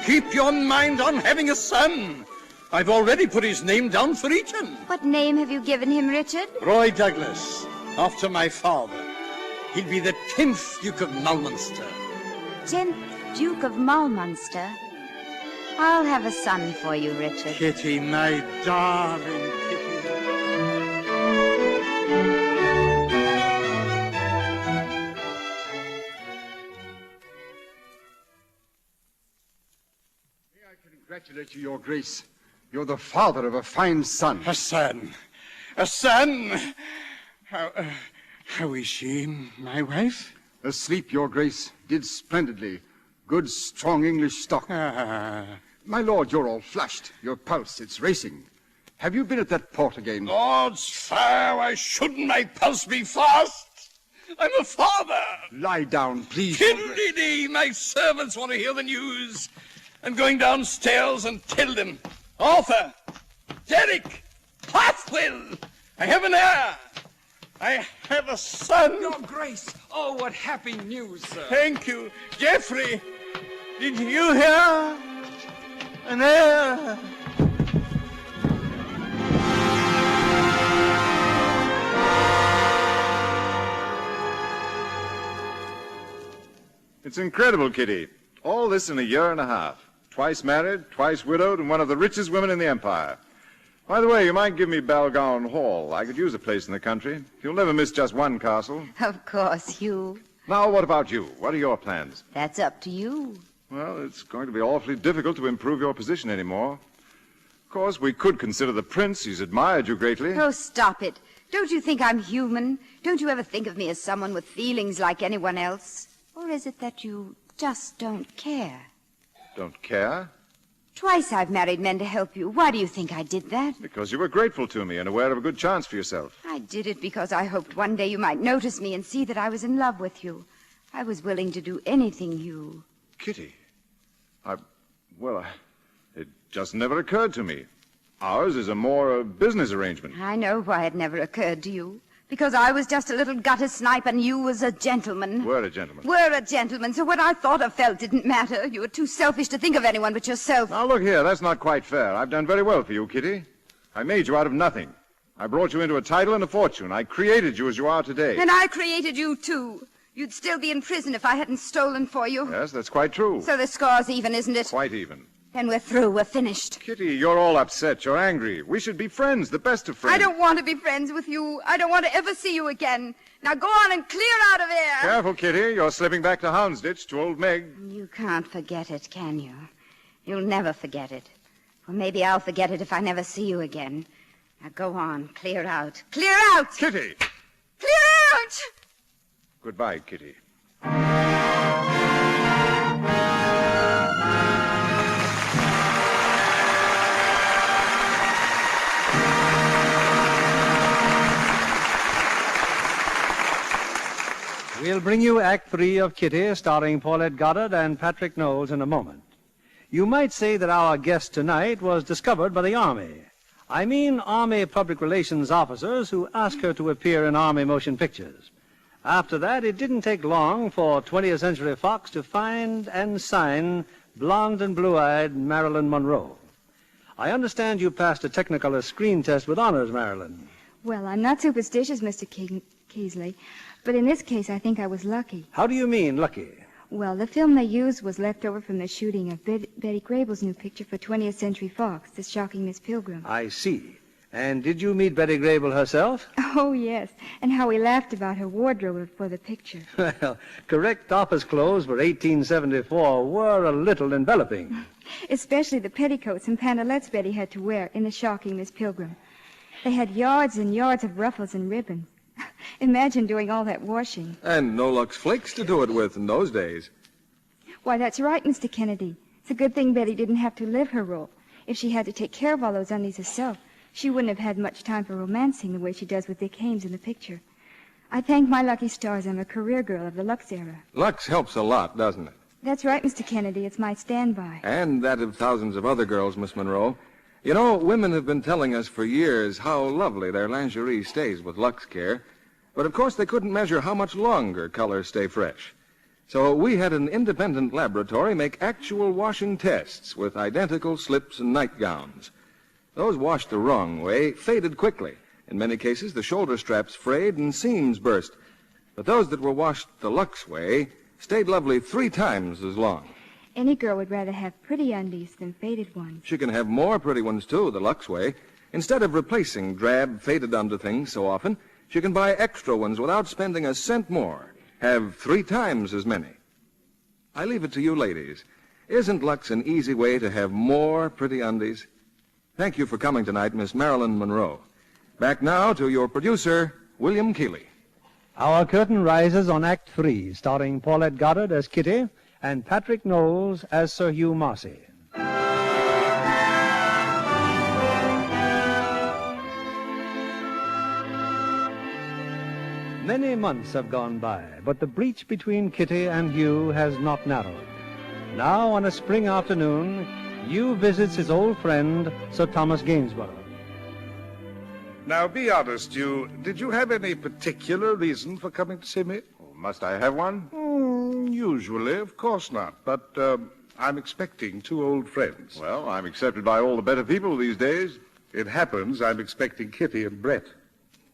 Keep your mind on having a son. I've already put his name down for Eton. What name have you given him, Richard? Roy Douglas, after my father. He'll be the 10th Duke of Malminster. 10th Duke of Malminster? I'll have a son for you, Richard. Kitty, my darling Kitty. May I congratulate you, Your Grace. You're the father of a fine son. A son. A son! How is she, my wife? Asleep, Your Grace. Did splendidly. Good, strong English stock. My lord, you're all flushed. Your pulse, it's racing. Have you been at that port again? Odds fire, why shouldn't my pulse be fast? I'm a father. Lie down, please. Fiddly-dee, my servants want to hear the news. I'm going downstairs and tell them. Arthur, Derek, Hartwell, I have an heir. I have a son. Your Grace. Oh, what happy news, sir. Thank you. Geoffrey, did you hear? An heir. It's incredible, Kitty. All this in a year and a half. Twice married, twice widowed, and one of the richest women in the empire. By the way, you might give me Balgowan Hall. I could use a place in the country. You'll never miss just one castle. Of course, Hugh. Now, what about you? What are your plans? That's up to you. Well, it's going to be awfully difficult to improve your position anymore. Of course, we could consider the prince. He's admired you greatly. Oh, stop it. Don't you think I'm human? Don't you ever think of me as someone with feelings like anyone else? Or is it that you just don't care? Don't care? Twice I've married men to help you. Why do you think I did that? Because you were grateful to me and aware of a good chance for yourself. I did it because I hoped one day you might notice me and see that I was in love with you. I was willing to do anything, Hugh. Kitty, it just never occurred to me. Ours is a more business arrangement. I know why it never occurred to you. Because I was just a little guttersnipe and you was a gentleman. We're a gentleman. We're a gentleman, so what I thought or felt didn't matter. You were too selfish to think of anyone but yourself. Now, look here, that's not quite fair. I've done very well for you, Kitty. I made you out of nothing. I brought you into a title and a fortune. I created you as you are today. And I created you, too. You'd still be in prison if I hadn't stolen for you. Yes, that's quite true. So the score's even, isn't it? Quite even. Then we're through. We're finished. Kitty, you're all upset. You're angry. We should be friends, the best of friends. I don't want to be friends with you. I don't want to ever see you again. Now go on and clear out of here. Careful, Kitty. You're slipping back to Houndsditch, to old Meg. You can't forget it, can you? You'll never forget it. Or maybe I'll forget it if I never see you again. Now go on. Clear out. Clear out! Kitty! Clear out! Goodbye, Kitty. We'll bring you Act 3 of Kitty, starring Paulette Goddard and Patrick Knowles in a moment. You might say that our guest tonight was discovered by the Army. I mean Army public relations officers who asked her to appear in Army motion pictures. After that, it didn't take long for 20th Century Fox to find and sign blonde and blue-eyed Marilyn Monroe. I understand you passed a Technicolor screen test with honors, Marilyn. Well, I'm not superstitious, Mr. Keasley, but in this case I think I was lucky. How do you mean, lucky? Well, the film they used was left over from the shooting of Betty Grable's new picture for 20th Century Fox, The Shocking Miss Pilgrim. I see. And did you meet Betty Grable herself? Oh, yes, and how we laughed about her wardrobe for the picture. Well, correct office clothes for 1874 were a little enveloping. Especially the petticoats and pantalettes Betty had to wear in The Shocking Miss Pilgrim. They had yards and yards of ruffles and ribbons. Imagine doing all that washing. And no Lux Flakes to do it with in those days. Why, that's right, Mr. Kennedy. It's a good thing Betty didn't have to live her role. If she had to take care of all those undies herself, she wouldn't have had much time for romancing the way she does with Dick Haymes in the picture. I thank my lucky stars I'm a career girl of the Lux era. Lux helps a lot, doesn't it? That's right, Mr. Kennedy. It's my standby. And that of thousands of other girls, Miss Monroe. You know, women have been telling us for years how lovely their lingerie stays with Lux Care. But, of course, they couldn't measure how much longer colors stay fresh. So we had an independent laboratory make actual washing tests with identical slips and nightgowns. Those washed the wrong way faded quickly. In many cases, the shoulder straps frayed and seams burst. But those that were washed the Lux way stayed lovely 3 times as long. Any girl would rather have pretty undies than faded ones. She can have more pretty ones, too, the Lux way. Instead of replacing drab, faded underthings so often, she can buy extra ones without spending a cent more. Have 3 times as many. I leave it to you ladies. Isn't Lux an easy way to have more pretty undies? Thank you for coming tonight, Miss Marilyn Monroe. Back now to your producer, William Keeley. Our curtain rises on Act 3, starring Paulette Goddard as Kitty and Patrick Knowles as Sir Hugh Marcy. Many months have gone by, but the breach between Kitty and Hugh has not narrowed. Now, on a spring afternoon, Hugh visits his old friend, Sir Thomas Gainsborough. Now, be honest, did you have any particular reason for coming to see me? Oh, must I have one? Usually, of course not. But I'm expecting 2 old friends. Well, I'm accepted by all the better people these days. It happens I'm expecting Kitty and Brett.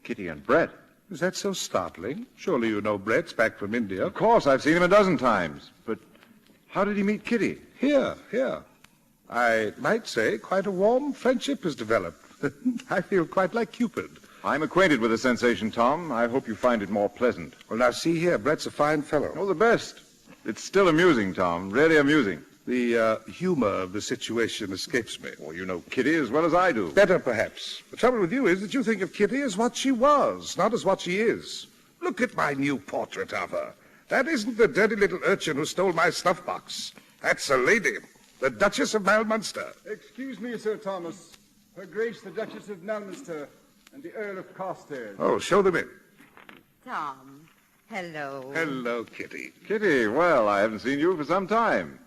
Kitty and Brett? Is that so startling? Surely you know Brett's back from India. Of course, I've seen him a dozen times. But how did he meet Kitty? Here. I might say quite a warm friendship has developed. I feel quite like Cupid. I'm acquainted with the sensation, Tom. I hope you find it more pleasant. Well, now, see here. Brett's a fine fellow. Oh, the best. It's still amusing, Tom. Really amusing. The humor of the situation escapes me. Well, you know Kitty as well as I do. Better, perhaps. The trouble with you is that you think of Kitty as what she was, not as what she is. Look at my new portrait of her. That isn't the dirty little urchin who stole my snuff box. That's a lady, the Duchess of Malmunster. Excuse me, Sir Thomas. Her Grace the Duchess of Malmunster and the Earl of Carstairs. Oh, show them in. Tom, hello. Hello, Kitty. Kitty, well, I haven't seen you for some time.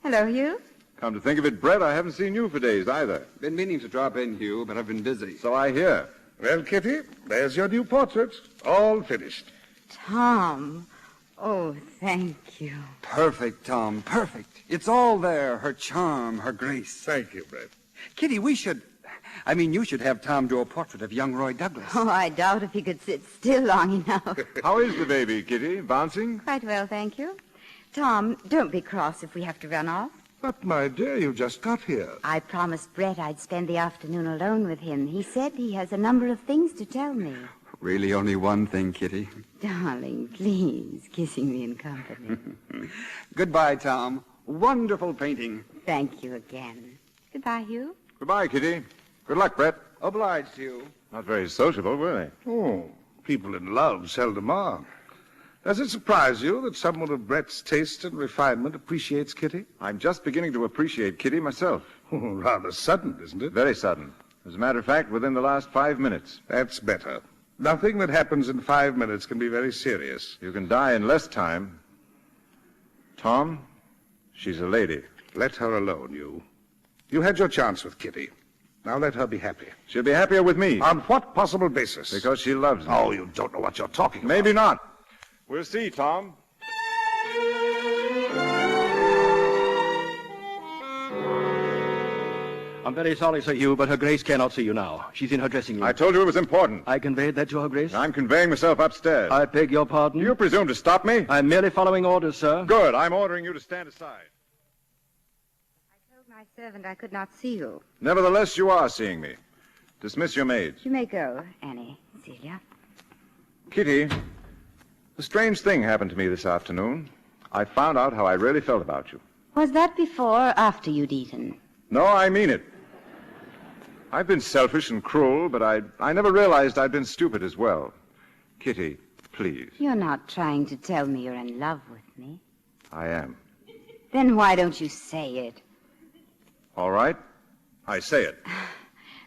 Hello, Hugh. Come to think of it, Brett, I haven't seen you for days either. Been meaning to drop in, Hugh, but I've been busy. So I hear. Well, Kitty, there's your new portrait. All finished. Tom. Oh, thank you. Perfect, Tom, perfect. It's all there, her charm, her grace. Thank you, Brett. Kitty, you should have Tom do a portrait of young Roy Douglas. Oh, I doubt if he could sit still long enough. How is the baby, Kitty? Bouncing? Quite well, thank you. Tom, don't be cross if we have to run off. But, my dear, you just got here. I promised Brett I'd spend the afternoon alone with him. He said he has a number of things to tell me. Really only one thing, Kitty. Darling, please, kissing me in company. Goodbye, Tom. Wonderful painting. Thank you again. Goodbye, Hugh. Goodbye, Kitty. Good luck, Brett. Obliged to you. Not very sociable, were they? Oh, people in love seldom are. Does it surprise you that someone of Brett's taste and refinement appreciates Kitty? I'm just beginning to appreciate Kitty myself. Rather sudden, isn't it? Very sudden. As a matter of fact, within the last 5 minutes. That's better. Nothing that happens in 5 minutes can be very serious. You can die in less time. Tom, she's a lady. Let her alone, you. You had your chance with Kitty. Now let her be happy. She'll be happier with me. On what possible basis? Because she loves me. Oh, you don't know what you're talking about. Maybe not. We'll see, Tom. I'm very sorry, Sir Hugh, but Her Grace cannot see you now. She's in her dressing room. I told you it was important. I conveyed that to Her Grace. I'm conveying myself upstairs. I beg your pardon? Do you presume to stop me? I'm merely following orders, sir. Good. I'm ordering you to stand aside. I told my servant I could not see you. Nevertheless, you are seeing me. Dismiss your maids. You may go, Annie, Celia. Kitty, a strange thing happened to me this afternoon. I found out how I really felt about you. Was that before or after you'd eaten? No, I mean it. I've been selfish and cruel, but I never realized I'd been stupid as well. Kitty, please. You're not trying to tell me you're in love with me. I am. Then why don't you say it? All right. I say it.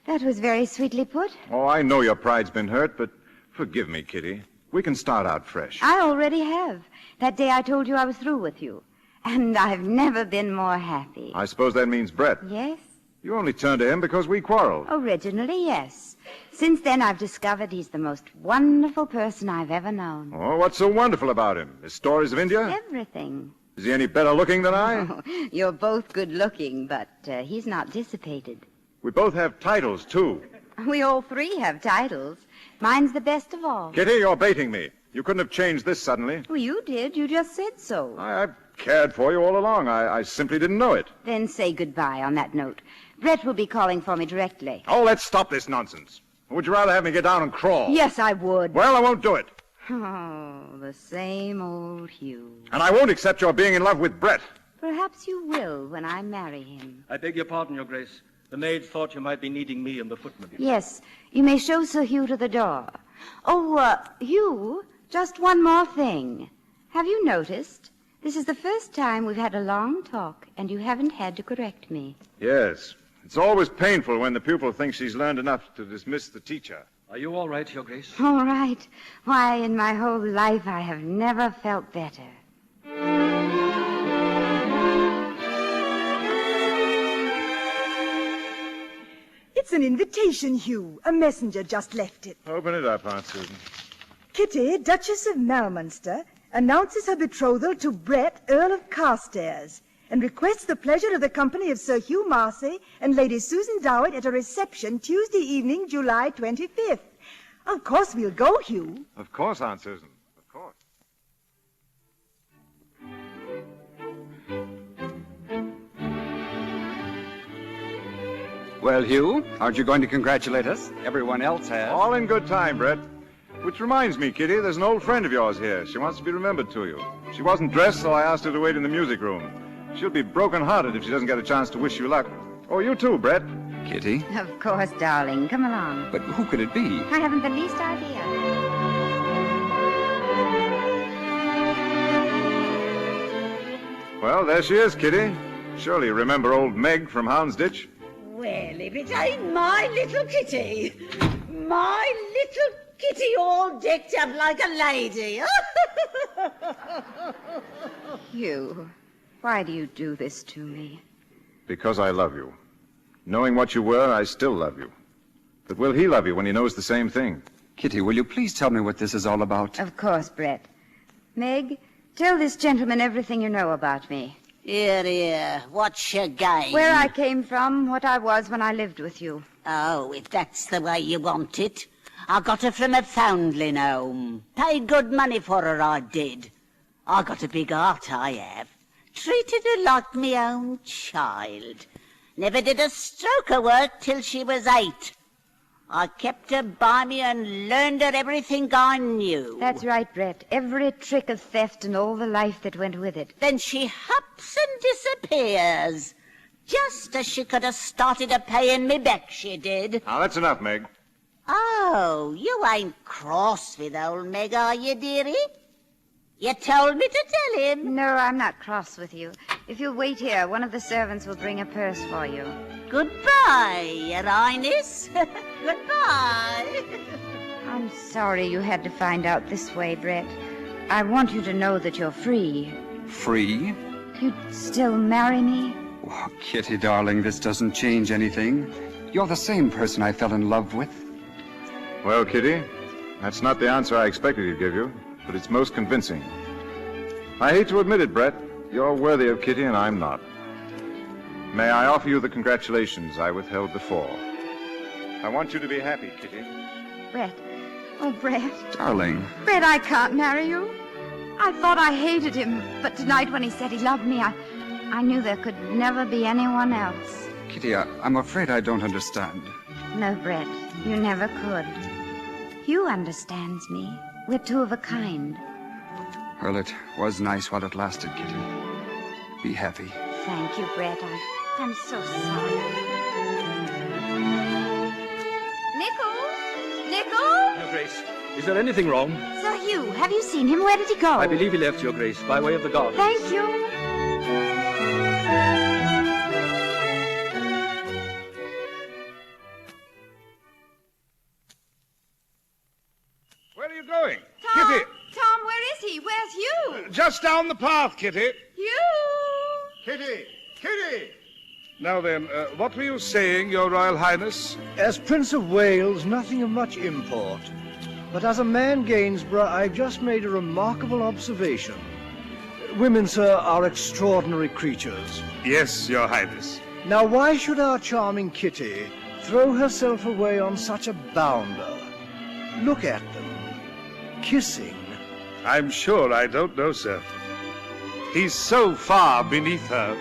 That was very sweetly put. Oh, I know your pride's been hurt, but forgive me, Kitty. We can start out fresh. I already have. That day I told you I was through with you. And I've never been more happy. I suppose that means Brett. Yes? You only turned to him because we quarreled. Originally, yes. Since then, I've discovered he's the most wonderful person I've ever known. Oh, what's so wonderful about him? His stories of India? Everything. Is he any better looking than I? Oh, you're both good looking, but he's not dissipated. We both have titles, too. We all three have titles. Mine's the best of all. Kitty, you're baiting me. You couldn't have changed this suddenly. Well, you did. You just said so. I've cared for you all along. I simply didn't know it. Then say goodbye on that note. Brett will be calling for me directly. Oh, let's stop this nonsense. Would you rather have me get down and crawl? Yes, I would. Well, I won't do it. Oh, the same old Hugh. And I won't accept your being in love with Brett. Perhaps you will when I marry him. I beg your pardon, Your Grace. The maid thought you might be needing me and the footman. Yes, you may show Sir Hugh to the door. Oh, Hugh, just one more thing. Have you noticed? This is the first time we've had a long talk, and you haven't had to correct me. Yes. It's always painful when the pupil thinks she's learned enough to dismiss the teacher. Are you all right, Your Grace? All right. Why, in my whole life, I have never felt better. It's an invitation, Hugh. A messenger just left it. Open it up, Aunt Susan. Kitty, Duchess of Malmunster, announces her betrothal to Brett, Earl of Carstairs, and requests the pleasure of the company of Sir Hugh Marcy and Lady Susan Dowett at a reception Tuesday evening, July 25th. Of course we'll go, Hugh. Of course, Aunt Susan. Of course. Well, Hugh, aren't you going to congratulate us? Everyone else has. All in good time, Brett. Which reminds me, Kitty, there's an old friend of yours here. She wants to be remembered to you. She wasn't dressed, so I asked her to wait in the music room. She'll be broken-hearted if she doesn't get a chance to wish you luck. Oh, you too, Brett. Kitty? Of course, darling. Come along. But who could it be? I haven't the least idea. Well, there she is, Kitty. Surely you remember old Meg from Houndsditch? Well, if it ain't my little Kitty. My little Kitty all decked up like a lady. Hugh, why do you do this to me? Because I love you. Knowing what you were, I still love you. But will he love you when he knows the same thing? Kitty, will you please tell me what this is all about? Of course, Brett. Meg, tell this gentleman everything you know about me. Here, what's your game? Where I came from, what I was when I lived with you. Oh, if that's the way you want it. I got her from a foundling home. Paid good money for her, I did. I got a big heart, I have. Treated her like me own child. Never did a stroke of work till she was 8. I kept her by me and learned her everything I knew. That's right, Brett. Every trick of theft and all the life that went with it. Then she hops and disappears. Just as she could have started a paying me back, she did. Now, that's enough, Meg. Oh, you ain't cross with old Meg, are you, dearie? You told me to tell him. No, I'm not cross with you. If you'll wait here, one of the servants will bring a purse for you. Goodbye, Your Highness. Goodbye. I'm sorry you had to find out this way, Brett. I want you to know that you're free. Free? You'd still marry me? Oh, Kitty, darling, this doesn't change anything. You're the same person I fell in love with. Well, Kitty, that's not the answer I expected he'd give you, but it's most convincing. I hate to admit it, Brett. You're worthy of Kitty and I'm not. May I offer you the congratulations I withheld before? I want you to be happy, Kitty. Brett. Oh, Brett. Darling. Brett, I can't marry you. I thought I hated him, but tonight when he said he loved me, I knew there could never be anyone else. Kitty, I'm afraid I don't understand. No, Brett, you never could. Hugh understands me. We're two of a kind. Well, it was nice while it lasted, Kitty. Be happy. Thank you, Brett. I'm so sorry. Nichols? Your Grace, is there anything wrong? Sir Hugh, have you seen him? Where did he go? I believe he left, Your Grace, by way of the garden. Thank you. Where are you going? Tom! Kitty! Tom, where is he? Where's Hugh? Just down the path, Kitty. Hugh! Kitty! Kitty! Now then, what were you saying, Your Royal Highness? As Prince of Wales, nothing of much import. But as a man, Gainsborough, I've just made a remarkable observation. Women, sir, are extraordinary creatures. Yes, Your Highness. Now, why should our charming Kitty throw herself away on such a bounder? Look at them, kissing. I'm sure I don't know, sir. He's so far beneath her.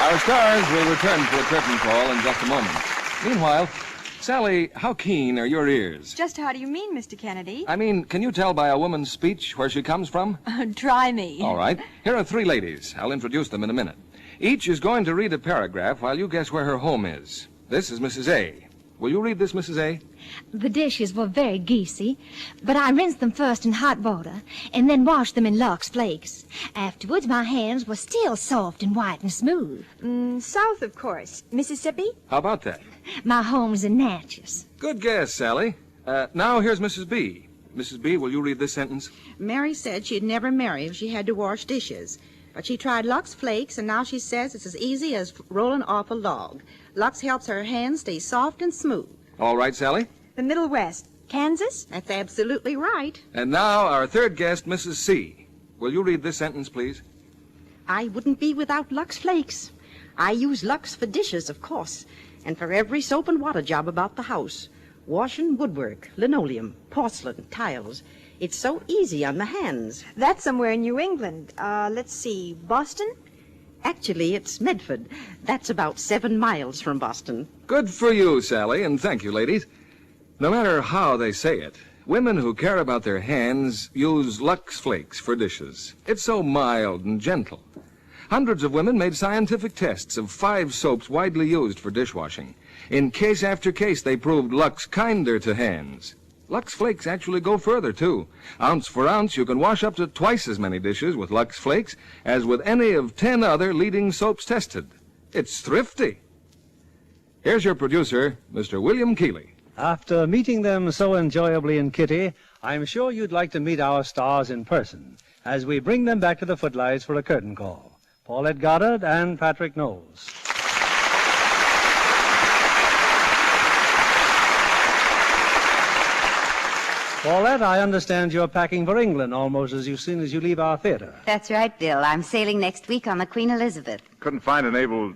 Our stars will return for a curtain call in just a moment. Meanwhile, Sally, how keen are your ears? Just how do you mean, Mr. Kennedy? I mean, can you tell by a woman's speech where she comes from? Try me. All right. Here are 3 ladies. I'll introduce them in a minute. Each is going to read a paragraph while you guess where her home is. This is Mrs. A. Will you read this, Mrs. A? The dishes were very greasy, but I rinsed them first in hot water and then washed them in Lux flakes. Afterwards, my hands were still soft and white and smooth. South, of course. Mississippi? How about that? My home's in Natchez. Good guess, Sally. Now here's Mrs. B. Mrs. B, will you read this sentence? Mary said she'd never marry if she had to wash dishes. But she tried Lux Flakes, and now she says it's as easy as rolling off a log. Lux helps her hands stay soft and smooth. All right, Sally. The Middle West. Kansas? That's absolutely right. And now our third guest, Mrs. C. Will you read this sentence, please? I wouldn't be without Lux Flakes. I use Lux for dishes, of course, and for every soap and water job about the house. Washing, woodwork, linoleum, porcelain, tiles. It's so easy on the hands. That's somewhere in New England. Let's see, Boston? Actually, it's Medford. That's about 7 miles from Boston. Good for you, Sally, and thank you, ladies. No matter how they say it, women who care about their hands use Lux Flakes for dishes. It's so mild and gentle. Hundreds of women made scientific tests of 5 soaps widely used for dishwashing. In case after case, they proved Lux kinder to hands. Lux Flakes actually go further, too. Ounce for ounce, you can wash up to twice as many dishes with Lux Flakes as with any of 10 other leading soaps tested. It's thrifty. Here's your producer, Mr. William Keeley. After meeting them so enjoyably in Kitty, I'm sure you'd like to meet our stars in person as we bring them back to the footlights for a curtain call. Paulette Goddard and Patrick Knowles. Paulette, I understand you're packing for England almost as soon as you leave our theater. That's right, Bill. I'm sailing next week on the Queen Elizabeth. Couldn't find an able...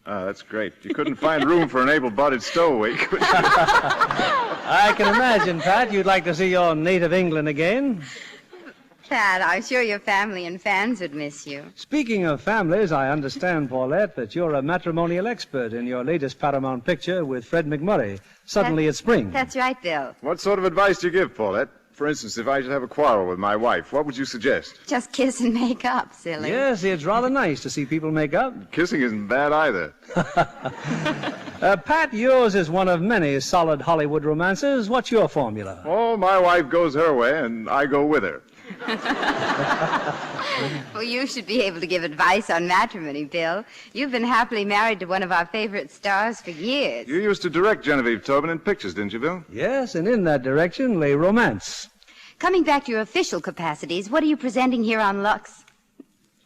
that's great. You couldn't find room for an able-bodied stowaway, could you? I can imagine, Pat, you'd like to see your native England again. Pat, I'm sure your family and fans would miss you. Speaking of families, I understand, Paulette, that you're a matrimonial expert in your latest Paramount picture with Fred McMurray, Suddenly It's Spring. That's right, Bill. What sort of advice do you give, Paulette? For instance, if I should have a quarrel with my wife, what would you suggest? Just kiss and make up, silly. Yes, it's rather nice to see people make up. Kissing isn't bad either. Pat, yours is one of many solid Hollywood romances. What's your formula? Oh, my wife goes her way, and I go with her. Well, you should be able to give advice on matrimony, Bill. You've been happily married to one of our favorite stars for years. You used to direct Genevieve Tobin in pictures, didn't you, Bill? Yes, and in that direction lay romance. Coming back to your official capacities, what are you presenting here on Lux?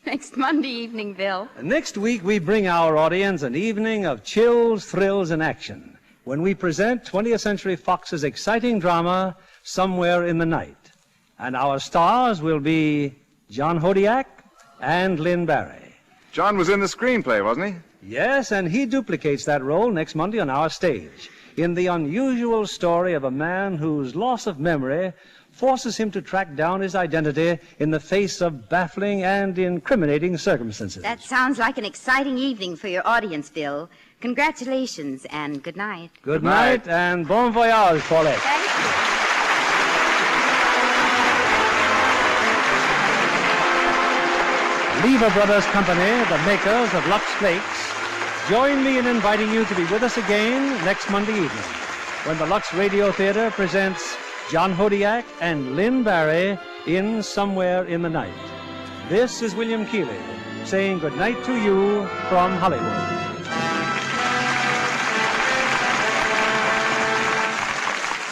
Next Monday evening, Bill. Next week, we bring our audience an evening of chills, thrills, and action when we present 20th Century Fox's exciting drama, Somewhere in the Night. And our stars will be John Hodiak and Lynn Barry. John was in the screenplay, wasn't he? Yes, and he duplicates that role next Monday on our stage in the unusual story of a man whose loss of memory forces him to track down his identity in the face of baffling and incriminating circumstances. That sounds like an exciting evening for your audience, Bill. Congratulations and good night. Good night and bon voyage, Paulette. Thank you. Lever Brothers Company, the makers of Lux Flakes, join me in inviting you to be with us again next Monday evening when the Lux Radio Theatre presents John Hodiak and Lynn Barry in Somewhere in the Night. This is William Keeley saying good night to you from Hollywood.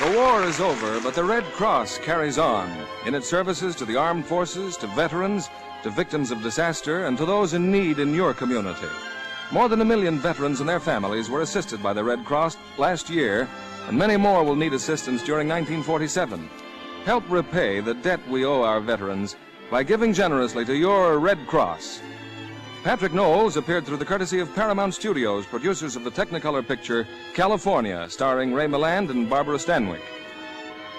The war is over, but the Red Cross carries on in its services to the armed forces, to veterans, to victims of disaster, and to those in need in your community. More than 1 million veterans and their families were assisted by the Red Cross last year, and many more will need assistance during 1947. Help repay the debt we owe our veterans by giving generously to your Red Cross. Patrick Knowles appeared through the courtesy of Paramount Studios, producers of the Technicolor picture California, starring Ray Milland and Barbara Stanwyck.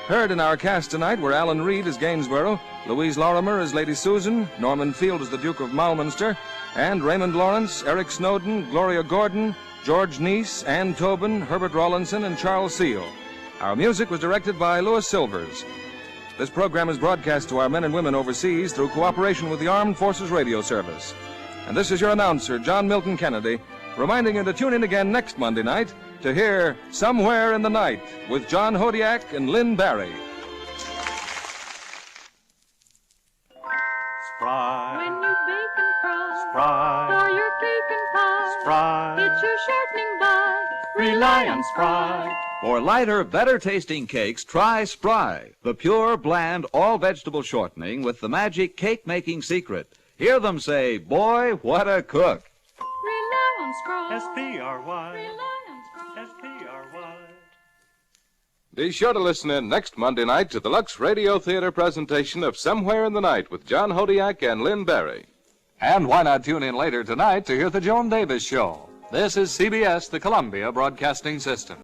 Heard in our cast tonight were Alan Reed as Gainsborough, Louise Lorimer as Lady Susan, Norman Field as the Duke of Malminster, and Raymond Lawrence, Eric Snowden, Gloria Gordon, George Neese, Ann Tobin, Herbert Rawlinson, and Charles Seal. Our music was directed by Louis Silvers. This program is broadcast to our men and women overseas through cooperation with the Armed Forces Radio Service. And this is your announcer, John Milton Kennedy, reminding you to tune in again next Monday night to hear Somewhere in the Night with John Hodiak and Lynn Barry. Spry. When you bake and fry, Spry. for your cake and pie, Spry. it's your shortening by. Rely on Spry. For lighter, better-tasting cakes, try Spry, the pure, bland, all-vegetable shortening with the magic cake-making secret. Hear them say, boy, what a cook. Rely on Spry. S-P-R-Y. Rely on Spry. S-P-R-Y. Be sure to listen in next Monday night to the Lux Radio Theatre presentation of Somewhere in the Night with John Hodiak and Lynn Barry. And why not tune in later tonight to hear the Joan Davis Show? This is CBS, the Columbia Broadcasting System.